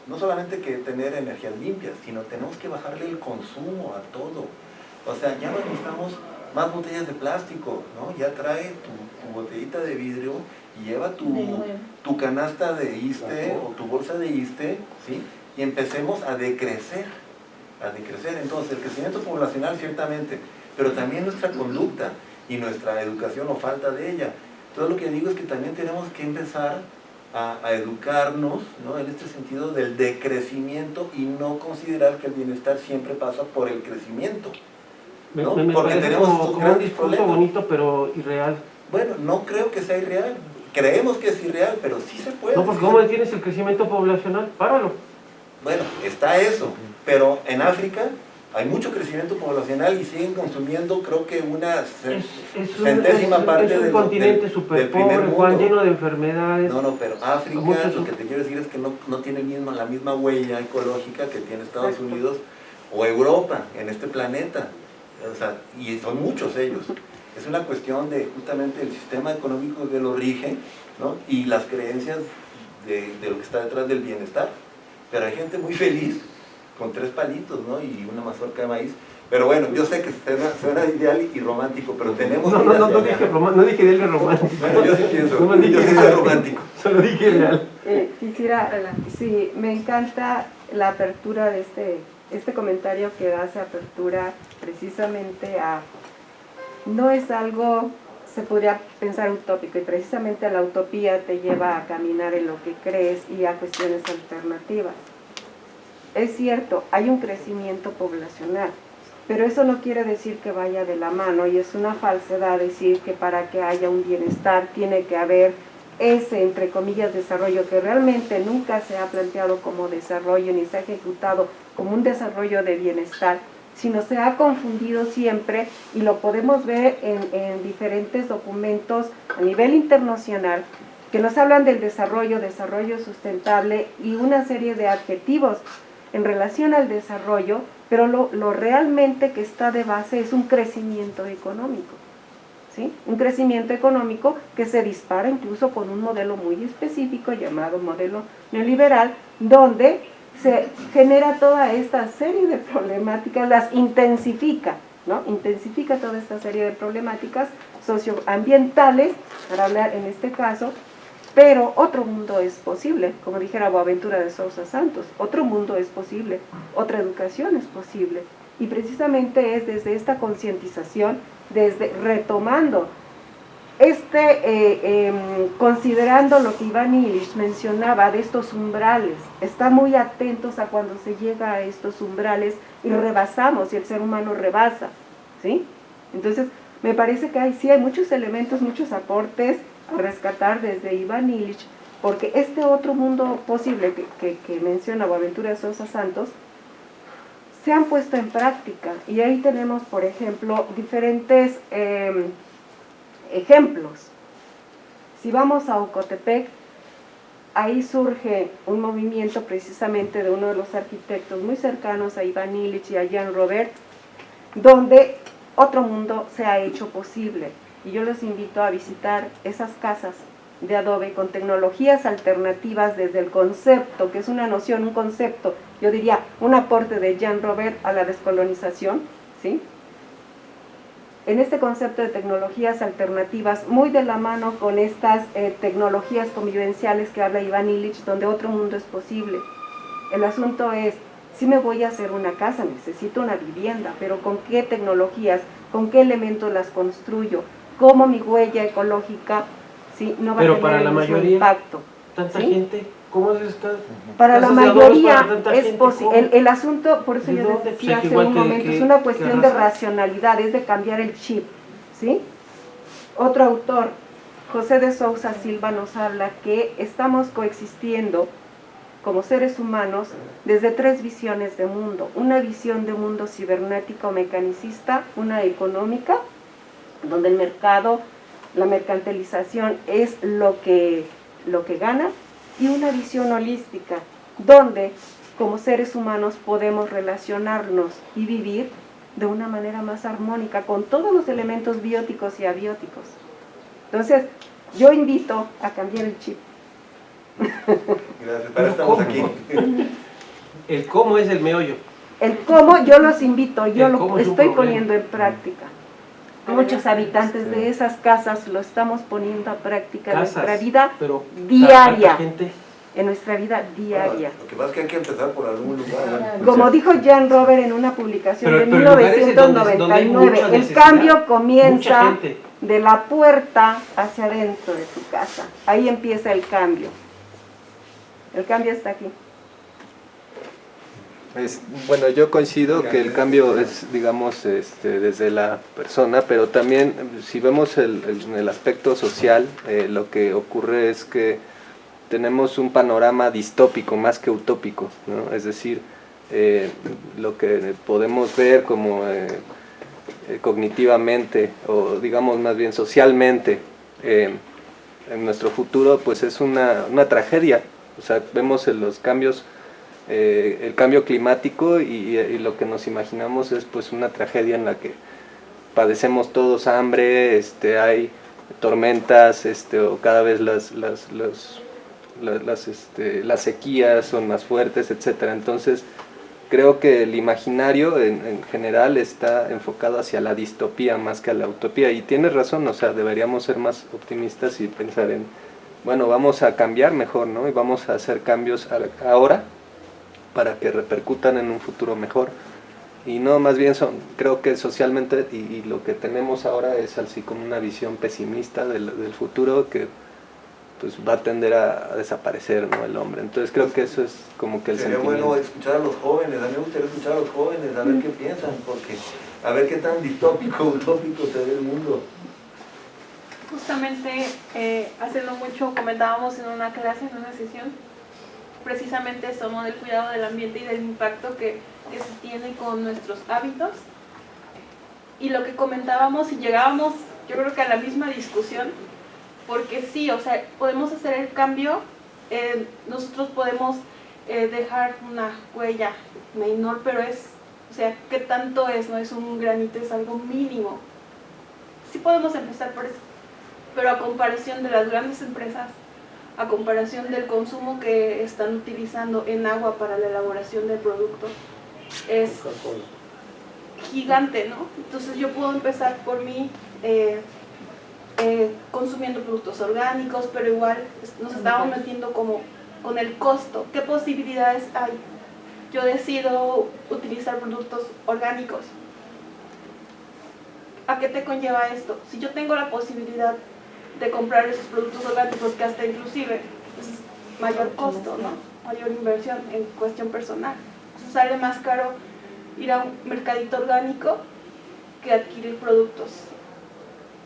no solamente que tener energías limpias, sino tenemos que bajarle el consumo a todo. O sea, ya no necesitamos más botellas de plástico, ¿no? Ya trae tu botellita de vidrio y lleva tu canasta de ISSSTE o tu bolsa de ISSSTE, ¿sí? Y empecemos a decrecer. Entonces, el crecimiento poblacional ciertamente, pero también nuestra conducta y nuestra educación o falta de ella. Entonces lo que digo es que también tenemos que empezar a educarnos, ¿no?, en este sentido del decrecimiento y no considerar que el bienestar siempre pasa por el crecimiento, ¿no? Me Porque parece tenemos como estos un grandes discurso problemas. bonito, pero irreal. Bueno, no creo que sea irreal. Creemos que es irreal, pero sí se puede. No, porque sí ¿cómo se- detienes el crecimiento poblacional? Páralo. Bueno, está eso, pero en África hay mucho crecimiento poblacional y siguen consumiendo, creo que una centésima parte es un del continente súper del primer pobre, Juan, mundo. lleno de enfermedades. No, pero África, Muchos- lo que te quiero decir es que no tiene la misma huella ecológica que tiene Estados Exacto. Unidos o Europa en este planeta. O sea, y son muchos ellos. Es una cuestión de justamente el sistema económico que lo rige, ¿no?, y las creencias de lo que está detrás del bienestar. Pero hay gente muy feliz con 3 palitos, ¿no?, y una mazorca de maíz. Pero bueno, yo sé que suena ideal y romántico, pero tenemos que ir hacia allá. No dije de él romántico. Bueno, yo sí pienso, No me yo sí dije soy real. romántico. Solo dije real. Quisiera, sí, me encanta la apertura de este comentario que hace apertura precisamente a, no es algo, se podría pensar utópico, y precisamente la utopía te lleva a caminar en lo que crees y a cuestiones alternativas. Es cierto, hay un crecimiento poblacional, pero eso no quiere decir que vaya de la mano, y es una falsedad decir que para que haya un bienestar tiene que haber ese, entre comillas, desarrollo que realmente nunca se ha planteado como desarrollo ni se ha ejecutado como un desarrollo de bienestar, sino se ha confundido siempre, y lo podemos ver en diferentes documentos a nivel internacional que nos hablan del desarrollo sustentable y una serie de adjetivos en relación al desarrollo, pero lo realmente que está de base es un crecimiento económico, ¿sí? Un crecimiento económico que se dispara incluso con un modelo muy específico llamado modelo neoliberal, donde se genera toda esta serie de problemáticas, las intensifica, ¿no? Intensifica toda esta serie de problemáticas socioambientales, para hablar en este caso, pero otro mundo es posible, como dijera Boaventura de Sousa Santos, otro mundo es posible, otra educación es posible, y precisamente es desde esta concientización, desde retomando, considerando lo que Iván Illich mencionaba de estos umbrales, está muy atentos a cuando se llega a estos umbrales y rebasamos, y el ser humano rebasa, ¿sí? Entonces, me parece que sí hay muchos elementos, muchos aportes a rescatar desde Iván Illich, porque este otro mundo posible que menciona Boaventura de Sousa Santos, se han puesto en práctica, y ahí tenemos, por ejemplo, diferentes ejemplos. Si vamos a Ocotepec, ahí surge un movimiento precisamente de uno de los arquitectos muy cercanos a Iván Illich y a Jean Robert, donde otro mundo se ha hecho posible, y yo los invito a visitar esas casas de adobe con tecnologías alternativas desde el concepto, que es una noción, un concepto, yo diría un aporte de Jean Robert a la descolonización, ¿sí? En este concepto de tecnologías alternativas, muy de la mano con estas tecnologías convivenciales que habla Iván Illich, donde otro mundo es posible. El asunto es, si me voy a hacer una casa, necesito una vivienda, pero ¿con qué tecnologías, con qué elementos las construyo? ¿Cómo mi huella ecológica, sí, no va Pero a tener para la el mismo mayoría, impacto? Tanta ¿sí? gente, ¿cómo es esta? Para la casas de adobes mayoría para tanta es gente, posible. ¿cómo? El asunto, por eso ¿De yo dónde? decía Pues hace igual un que- momento, que- es una que cuestión de raza. racionalidad, es de cambiar el chip, ¿sí? Otro autor, José de Sousa Silva, nos habla que estamos coexistiendo como seres humanos desde 3 visiones de mundo. Una visión de mundo cibernético mecanicista, una económica, donde el mercado, la mercantilización es lo que gana, y una visión holística, donde como seres humanos podemos relacionarnos y vivir de una manera más armónica con todos los elementos bióticos y abióticos. Entonces, yo invito a cambiar el chip. Gracias, para estamos aquí. El cómo es el meollo. El cómo yo los invito, yo El lo cómo es un estoy problema. poniendo en práctica. Muchos habitantes de esas casas lo estamos poniendo a práctica en nuestra vida pero diaria. tanta gente. En nuestra vida diaria. Lo que pasa es que hay que empezar por algún lugar. Como dijo Jean Robert en una publicación de Pero en lugares en donde hay 1999, mucha el necesidad, cambio Mucha comienza gente. de la puerta hacia adentro de tu casa. Ahí empieza el cambio. El cambio está aquí. Bueno, yo coincido que el cambio es, digamos, desde la persona, pero también si vemos el aspecto social, lo que ocurre es que tenemos un panorama distópico más que utópico, ¿no? Es decir, lo que podemos ver como cognitivamente o digamos más bien socialmente en nuestro futuro, pues es una tragedia. O sea, vemos en los cambios, el cambio climático y lo que nos imaginamos es pues una tragedia en la que padecemos todos hambre, hay tormentas, o cada vez las sequías son más fuertes, etcétera. Entonces creo que el imaginario en general está enfocado hacia la distopía más que a la utopía, y tienes razón, o sea, deberíamos ser más optimistas y pensar en, bueno, vamos a cambiar mejor, ¿no? Y vamos a hacer cambios ahora para que repercutan en un futuro mejor. Y no, más bien creo que socialmente y lo que tenemos ahora es así como una visión pesimista del futuro que pues va a tender a desaparecer, ¿no? El hombre. Entonces creo que eso es como que el Sería sentimiento. bueno escuchar a los jóvenes, a mí me gustaría escuchar a los jóvenes, a ver qué piensan, porque a ver qué tan distópico, utópico se ve el mundo. Justamente hace no mucho comentábamos en una clase, en una sesión, precisamente eso, ¿no? Del cuidado del ambiente y del impacto que se tiene con nuestros hábitos. Y lo que comentábamos y llegábamos, yo creo que a la misma discusión, porque sí, o sea, podemos hacer el cambio, nosotros podemos dejar una huella menor, pero es, o sea, ¿qué tanto es? No es un granito, es algo mínimo. Sí podemos empezar por eso, pero a comparación de las grandes empresas, a comparación del consumo que están utilizando en agua para la elaboración del producto, es gigante, ¿no? Entonces yo puedo empezar por mí consumiendo productos orgánicos, pero igual nos estamos metiendo como con el costo. ¿Qué posibilidades hay? Yo decido utilizar productos orgánicos. ¿A qué te conlleva esto? Si yo tengo la posibilidad de comprar esos productos orgánicos, que hasta inclusive es mayor costo, ¿no? Mayor inversión en cuestión personal. Entonces sale más caro ir a un mercadito orgánico que adquirir productos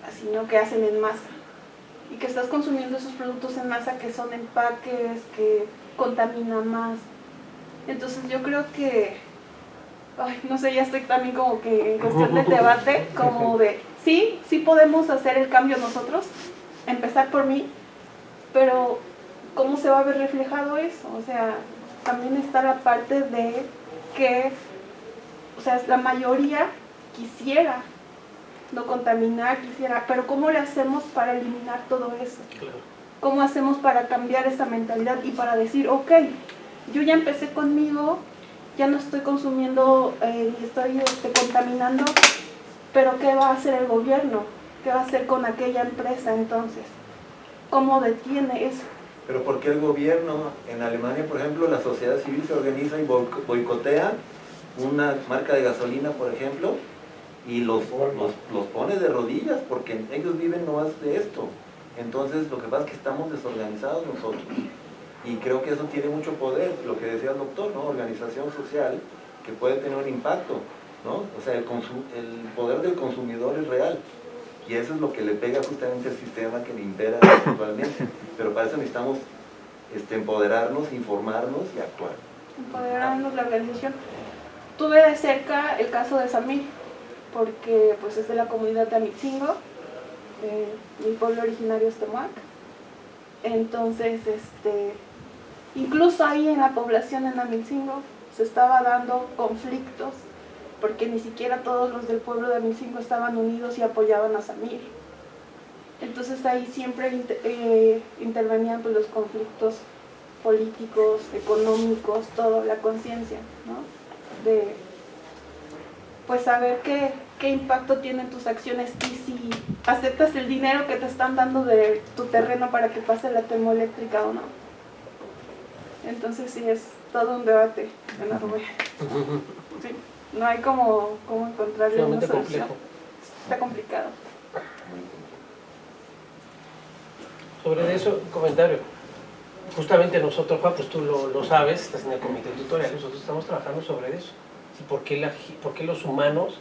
así, ¿no? Que hacen en masa. Y que estás consumiendo esos productos en masa que son empaques, que contaminan más. Entonces yo creo que, ay, no sé, ya estoy también como que en cuestión de debate, como de, sí podemos hacer el cambio nosotros, empezar por mí, pero ¿cómo se va a ver reflejado eso? O sea, también está la parte de que, o sea, la mayoría quisiera no contaminar, pero ¿cómo le hacemos para eliminar todo eso? ¿Cómo hacemos para cambiar esa mentalidad y para decir, ok, yo ya empecé conmigo, ya no estoy consumiendo y estoy contaminando, pero ¿qué va a hacer el gobierno? ¿Qué va a hacer con aquella empresa entonces? ¿Cómo detiene eso? Pero ¿por qué el gobierno? En Alemania, por ejemplo, la sociedad civil se organiza y boicotea una marca de gasolina, por ejemplo, y los pone de rodillas porque ellos viven nomás de esto. Entonces lo que pasa es que estamos desorganizados nosotros, y creo que eso tiene mucho poder, lo que decía el doctor, ¿no? Organización social que puede tener un impacto, ¿no? O sea, el poder del consumidor es real, y eso es lo que le pega justamente al sistema que le impera actualmente. Pero para eso necesitamos empoderarnos, informarnos y actuar. Empoderarnos, la organización. Tuve de cerca el caso de Samir, porque pues es de la comunidad de Amilcingo, mi pueblo originario es Temuac. Entonces, incluso ahí en la población en Amilcingo se estaba dando conflictos, porque ni siquiera todos los del pueblo de Amilcingo estaban unidos y apoyaban a Samir. Entonces ahí siempre intervenían pues, los conflictos políticos, económicos, todo, la conciencia, ¿no? De pues saber qué impacto tienen tus acciones y si aceptas el dinero que te están dando de tu terreno para que pase la termoeléctrica o no. Entonces sí es todo un debate enorme. Sí, no hay cómo encontrarle una solución. Está complicado. Sobre eso, un comentario. Justamente nosotros, Juan, pues tú lo sabes, estás en el comité tutorial, nosotros estamos trabajando sobre eso. ¿Sí? ¿Por qué los humanos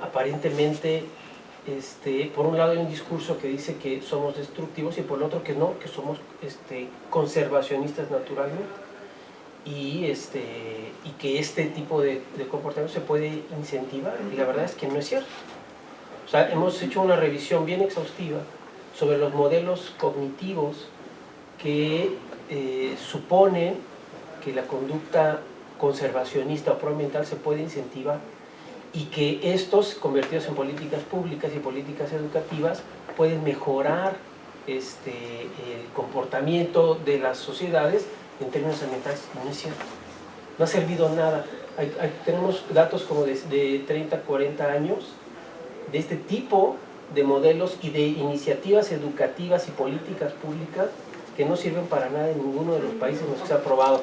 aparentemente, por un lado hay un discurso que dice que somos destructivos y por el otro que no, que somos conservacionistas naturalmente? Y que este tipo de comportamiento se puede incentivar, y la verdad es que no es cierto. O sea, hemos hecho una revisión bien exhaustiva sobre los modelos cognitivos que suponen que la conducta conservacionista o proambiental se puede incentivar, y que estos, convertidos en políticas públicas y políticas educativas, pueden mejorar el comportamiento de las sociedades en términos ambientales. No es cierto, no ha servido nada. Tenemos datos como de 30, 40 años de este tipo de modelos y de iniciativas educativas y políticas públicas que no sirven para nada en ninguno de los países en los que se ha aprobado.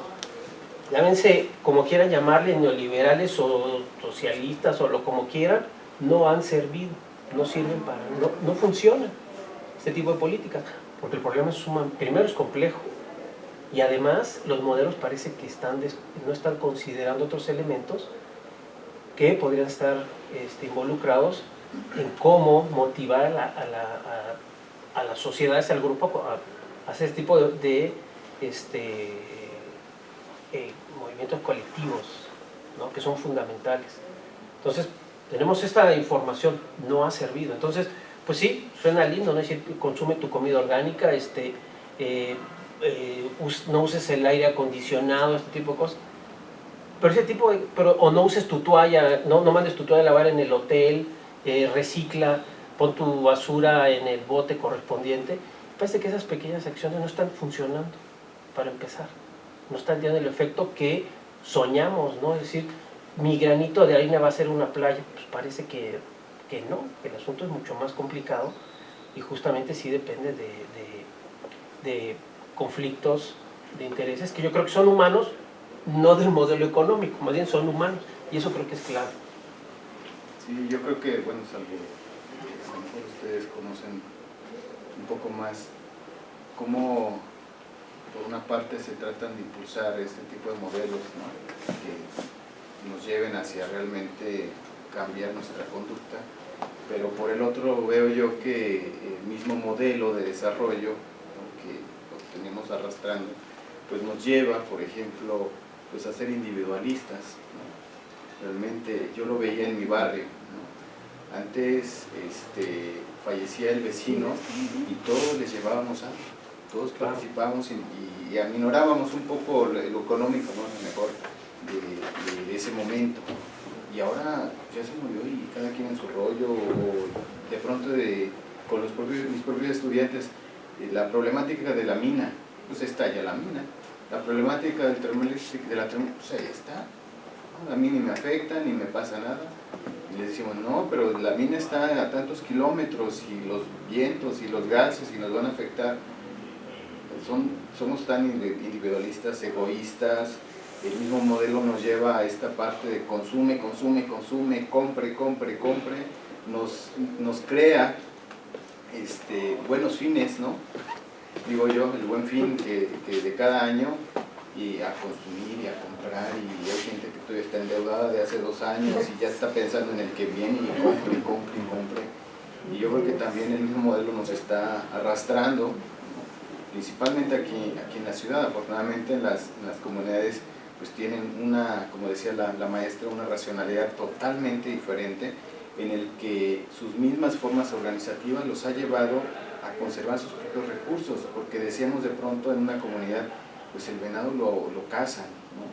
Llámense como quieran llamarle, neoliberales o socialistas o lo como quieran, no han servido, no sirven para, no funcionan este tipo de políticas, porque el problema primero es complejo, y además los modelos parece que no están considerando otros elementos que podrían estar involucrados en cómo motivar a las sociedades, al grupo, a hacer este tipo de movimientos colectivos, ¿no? Que son fundamentales. Entonces, tenemos esta información, no ha servido. Entonces, pues sí, suena lindo, ¿no? Es decir, consume tu comida orgánica, no uses el aire acondicionado, este tipo de cosas. Pero ese tipo o no uses tu toalla, no mandes tu toalla a lavar en el hotel, recicla, pon tu basura en el bote correspondiente. Parece que esas pequeñas acciones no están funcionando, para empezar. No están dando el efecto que soñamos, ¿no? Es decir, mi granito de arena va a ser una playa. Pues parece que no, que el asunto es mucho más complicado y justamente sí depende de conflictos de intereses que yo creo que son humanos, no del modelo económico, más bien son humanos, y eso creo que es clave. Sí, yo creo que, bueno, salvo que a lo mejor ustedes conocen un poco más cómo por una parte se tratan de impulsar este tipo de modelos, ¿no? Que nos lleven hacia realmente cambiar nuestra conducta, pero por el otro veo yo que el mismo modelo de desarrollo, ¿no? Que lo tenemos arrastrando, pues nos lleva, por ejemplo, pues a ser individualistas, ¿no? Realmente yo lo veía en mi barrio, ¿no? Antes fallecía el vecino y todos les llevábamos algo, todos participábamos y aminorábamos un poco lo económico, ¿no? Lo mejor de ese momento. Y ahora ya se murió y cada quien en su rollo, o de pronto con mis propios estudiantes, la problemática de la mina, pues estalla la mina. La problemática del termoeléctrico, pues ahí está. A mí ni me afecta, ni me pasa nada. Y les decimos, no, pero la mina está a tantos kilómetros y los vientos y los gases y nos van a afectar. Somos tan individualistas, egoístas. El mismo modelo nos lleva a esta parte de consume, compre. Nos crea buenos fines, ¿no? Digo yo, el buen fin que de cada año, y a consumir y a comprar, y hay gente que todavía está endeudada de hace 2 años y ya está pensando en el que viene y compre. Y yo creo que también el mismo modelo nos está arrastrando, principalmente aquí en la ciudad. Afortunadamente en las comunidades pues tienen como decía la maestra, una racionalidad totalmente diferente, en el que sus mismas formas organizativas los ha llevado a conservar sus propios recursos, porque decíamos de pronto en una comunidad, pues el venado lo cazan, ¿no?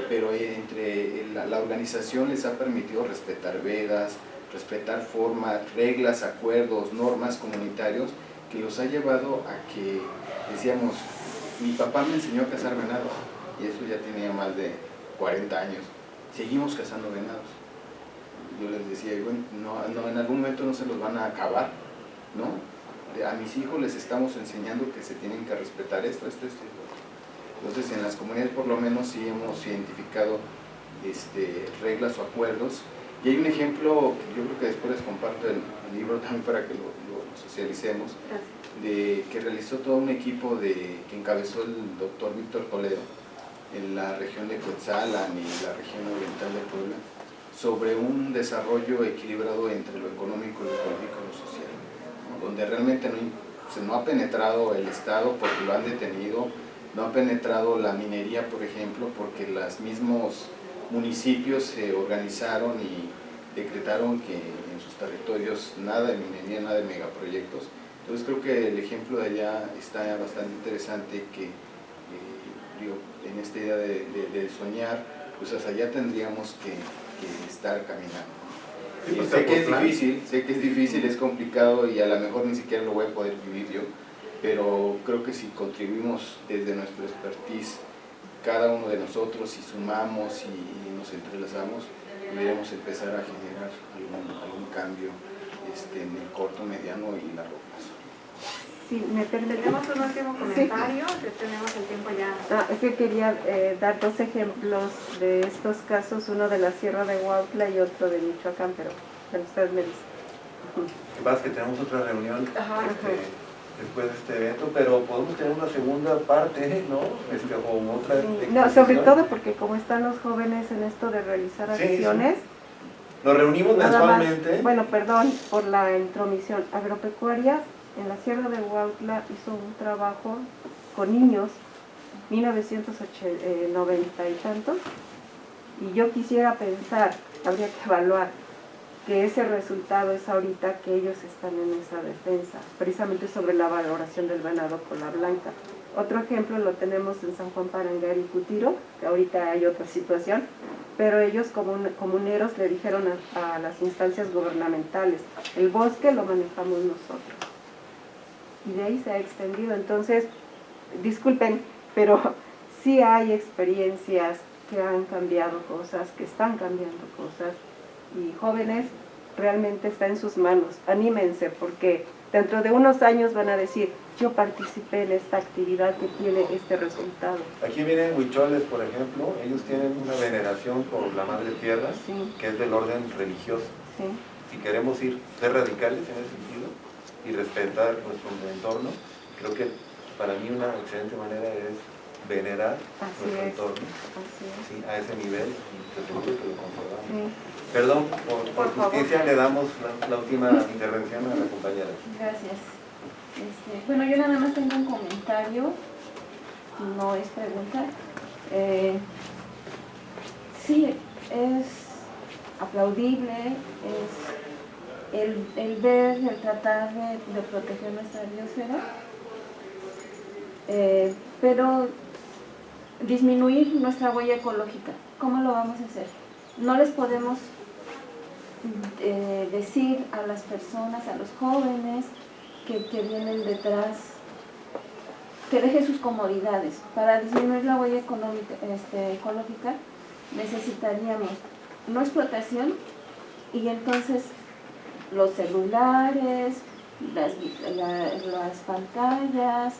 Pero entre la organización les ha permitido respetar vedas, respetar formas, reglas, acuerdos, normas comunitarios, que los ha llevado a que, decíamos, mi papá me enseñó a cazar venados, y eso ya tenía más de 40 años, seguimos cazando venados. Yo les decía, bueno, no, en algún momento no se los van a acabar, ¿no? A mis hijos les estamos enseñando que se tienen que respetar esto. Entonces en las comunidades por lo menos sí hemos identificado reglas o acuerdos, y hay un ejemplo que yo creo que después les comparto el libro también para que lo socialicemos, que realizó todo un equipo que encabezó el doctor Víctor Toledo en la región de Coetzalan y la región oriental de Puebla, sobre un desarrollo equilibrado entre lo económico, lo ecológico y lo social, ¿no? Donde realmente no ha penetrado el Estado porque lo han detenido, no ha penetrado la minería, por ejemplo, porque los mismos municipios se organizaron y decretaron que en sus territorios nada de minería, nada de megaproyectos. Entonces creo que el ejemplo de allá está bastante interesante, que en esta idea de soñar, pues hacia allá tendríamos que estar caminando. Sí, pues, sé que es difícil, es complicado y a lo mejor ni siquiera lo voy a poder vivir yo, pero creo que si contribuimos desde nuestro expertise, cada uno de nosotros, si sumamos y nos entrelazamos, podríamos empezar a generar algún cambio en el corto, mediano y largo plazo. Sí, me permite. Tenemos un último comentario, que tenemos el tiempo ya. Es que quería dar dos ejemplos de estos casos, uno de la Sierra de Huautla y otro de Michoacán, pero ustedes me dicen. Lo que pasa es que tenemos otra reunión después de este evento, pero podemos tener una segunda parte, ¿no? O otra No, sobre todo porque como están los jóvenes en esto de realizar acciones. Sí. Nos reunimos mensualmente. Bueno, perdón por la intromisión. Agropecuarias en la Sierra de Huautla hizo un trabajo con niños, 1990 y tantos, y yo quisiera pensar, habría que evaluar, que ese resultado es ahorita que ellos están en esa defensa, precisamente sobre la valoración del ganado cola blanca. Otro ejemplo lo tenemos en San Juan Parangar y Cutiro, que ahorita hay otra situación, pero ellos comuneros le dijeron a las instancias gubernamentales, el bosque lo manejamos nosotros. Y de ahí se ha extendido. Entonces, disculpen, pero sí hay experiencias que han cambiado cosas, que están cambiando cosas, y jóvenes, realmente está en sus manos. Anímense, porque dentro de unos años van a decir, yo participé en esta actividad que tiene este resultado. Aquí vienen huicholes, por ejemplo, ellos tienen una veneración por la Madre Tierra, que es del orden religioso. Si queremos ser radicales en ese sentido y respetar nuestro entorno, creo que para mí una excelente manera es venerar nuestro entorno a ese nivel, y te seguro que lo conservamos. Perdón, por justicia le damos la última intervención a la compañera. Gracias. Bueno, yo nada más tengo un comentario, no es pregunta. Sí, es aplaudible, es el ver, el tratar de proteger nuestra biosfera, pero disminuir nuestra huella ecológica, ¿cómo lo vamos a hacer? No les podemos decir a las personas, a los jóvenes que vienen detrás, que dejen sus comodidades. Para disminuir la huella ecológica necesitaríamos no explotación, y entonces los celulares, las pantallas,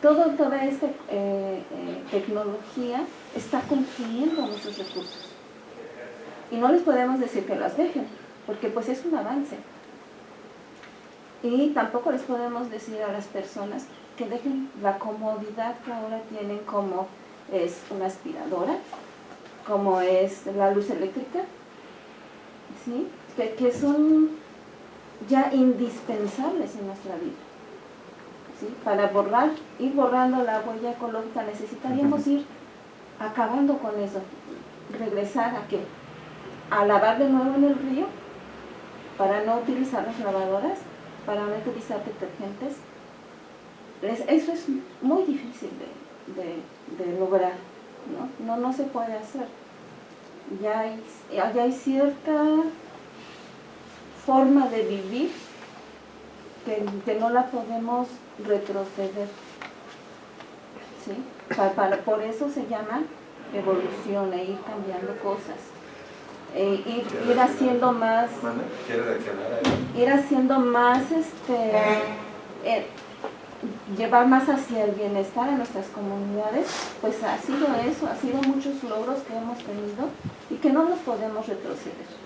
toda esta tecnología está consumiendo nuestros recursos. Y no les podemos decir que las dejen, porque pues es un avance. Y tampoco les podemos decir a las personas que dejen la comodidad que ahora tienen, como es una aspiradora, como es la luz eléctrica, ¿sí? que son ya indispensables en nuestra vida. ¿Sí? Para ir borrando la huella ecológica necesitaríamos ir acabando con eso, regresar a lavar de nuevo en el río, para no utilizar las lavadoras, para no utilizar detergentes. Eso es muy difícil de lograr, ¿no? No se puede hacer. Ya hay cierta forma de vivir que no la podemos retroceder, ¿sí? Por eso se llama evolución, ir cambiando cosas, ir haciendo más, ir haciendo más, llevar más hacia el bienestar a nuestras comunidades. Pues ha sido eso, ha sido muchos logros que hemos tenido y que no los podemos retroceder.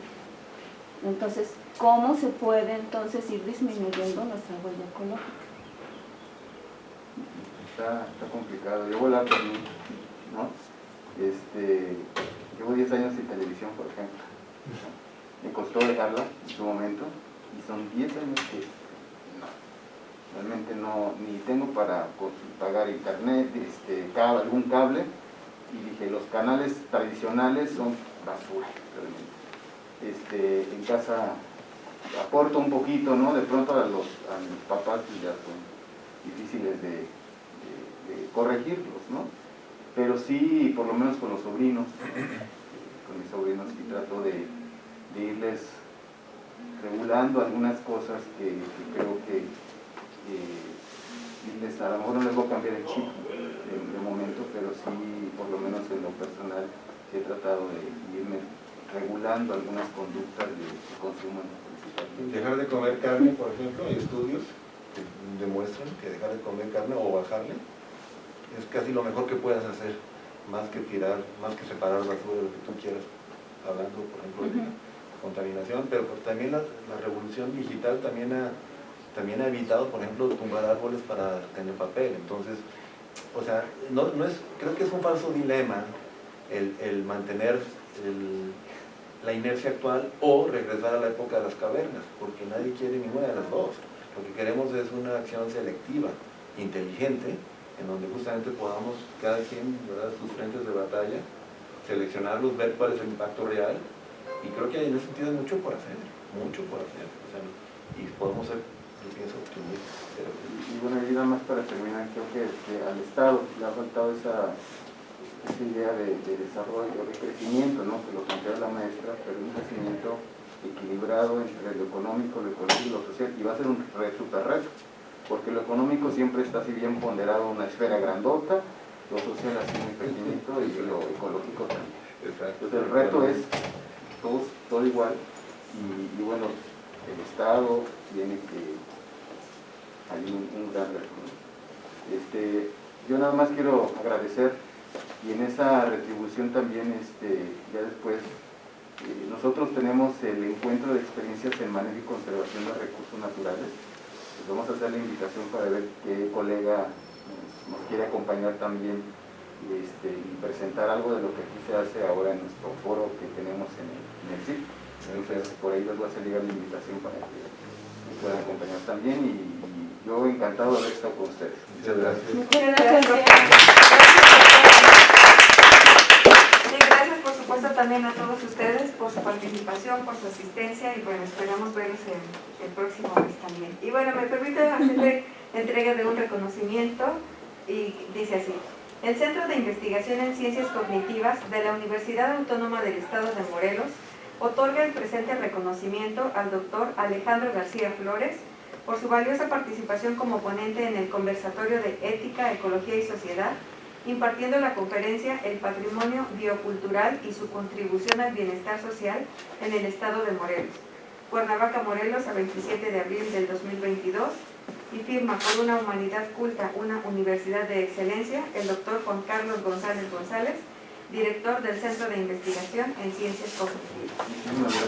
Entonces, ¿cómo se puede entonces ir disminuyendo nuestra huella ecológica? Está complicado. Yo voy a hablar por mí, ¿no? Llevo 10 años sin televisión, por ejemplo. Me costó dejarla en su momento y son 10 años que realmente no, ni tengo para pagar internet, algún cable, y dije, los canales tradicionales son basura, realmente. En casa aporto un poquito, ¿no? De pronto a mis papás pues ya son difíciles de corregirlos, ¿no? Pero sí, por lo menos con los sobrinos, con mis sobrinos sí trato de irles regulando algunas cosas que creo que a lo mejor no les voy a cambiar el chip de momento, pero sí, por lo menos en lo personal, sí he tratado de irme regulando algunas conductas de consumo principalmente. Dejar de comer carne, por ejemplo, hay estudios que demuestran que dejar de comer carne o bajarle es casi lo mejor que puedas hacer, más que tirar, más que separar basura, lo que tú quieras, hablando, por ejemplo, de contaminación, pero también la revolución digital también ha evitado, por ejemplo, tumbar árboles para tener papel. Entonces, o sea, creo que es un falso dilema el mantener la inercia actual o regresar a la época de las cavernas, porque nadie quiere ninguna de las dos. Lo que queremos es una acción selectiva, inteligente, en donde justamente podamos, cada quien, ¿verdad?, sus frentes de batalla, seleccionarlos, ver cuál es el impacto real, y creo que en ese sentido hay mucho por hacer, o sea, y podemos ser, yo pienso, optimistas. Y bueno, y nada más para terminar, creo que al Estado le ha faltado esa idea de desarrollo, de crecimiento, ¿no?, que lo plantea la maestra, pero un crecimiento equilibrado entre lo económico, lo ecológico y lo social, y va a ser un super reto, porque lo económico siempre está así bien ponderado en una esfera grandota, lo social así muy pequeñito y lo ecológico también. Entonces el reto es todo igual, y bueno, el Estado tiene que hay un gran reto, ¿no? Yo nada más quiero agradecer, y en esa retribución también ya después nosotros tenemos el encuentro de experiencias en manejo y conservación de recursos naturales. Les vamos a hacer la invitación para ver qué colega nos quiere acompañar también y presentar algo de lo que aquí se hace ahora en nuestro foro que tenemos en el CIP. Entonces por ahí les voy a hacer llegar la invitación para que me puedan acompañar también, y yo encantado de haber estado con ustedes. Muchas gracias. Muchas gracias. Gracias por supuesto también a todos ustedes por su participación, por su asistencia, y bueno, esperamos verlos el próximo mes también. Y bueno, me permiten hacerle entrega de un reconocimiento, y dice así: el Centro de Investigación en Ciencias Cognitivas de la Universidad Autónoma del Estado de Morelos otorga el presente reconocimiento al doctor Alejandro García Flores por su valiosa participación como ponente en el conversatorio de Ética, Ecología y Sociedad, impartiendo la conferencia El Patrimonio Biocultural y su contribución al bienestar social en el Estado de Morelos, Cuernavaca, Morelos, a 27 de abril del 2022, y firma por una humanidad culta, una universidad de excelencia, el doctor Juan Carlos González González, director del Centro de Investigación en Ciencias Cognitivas.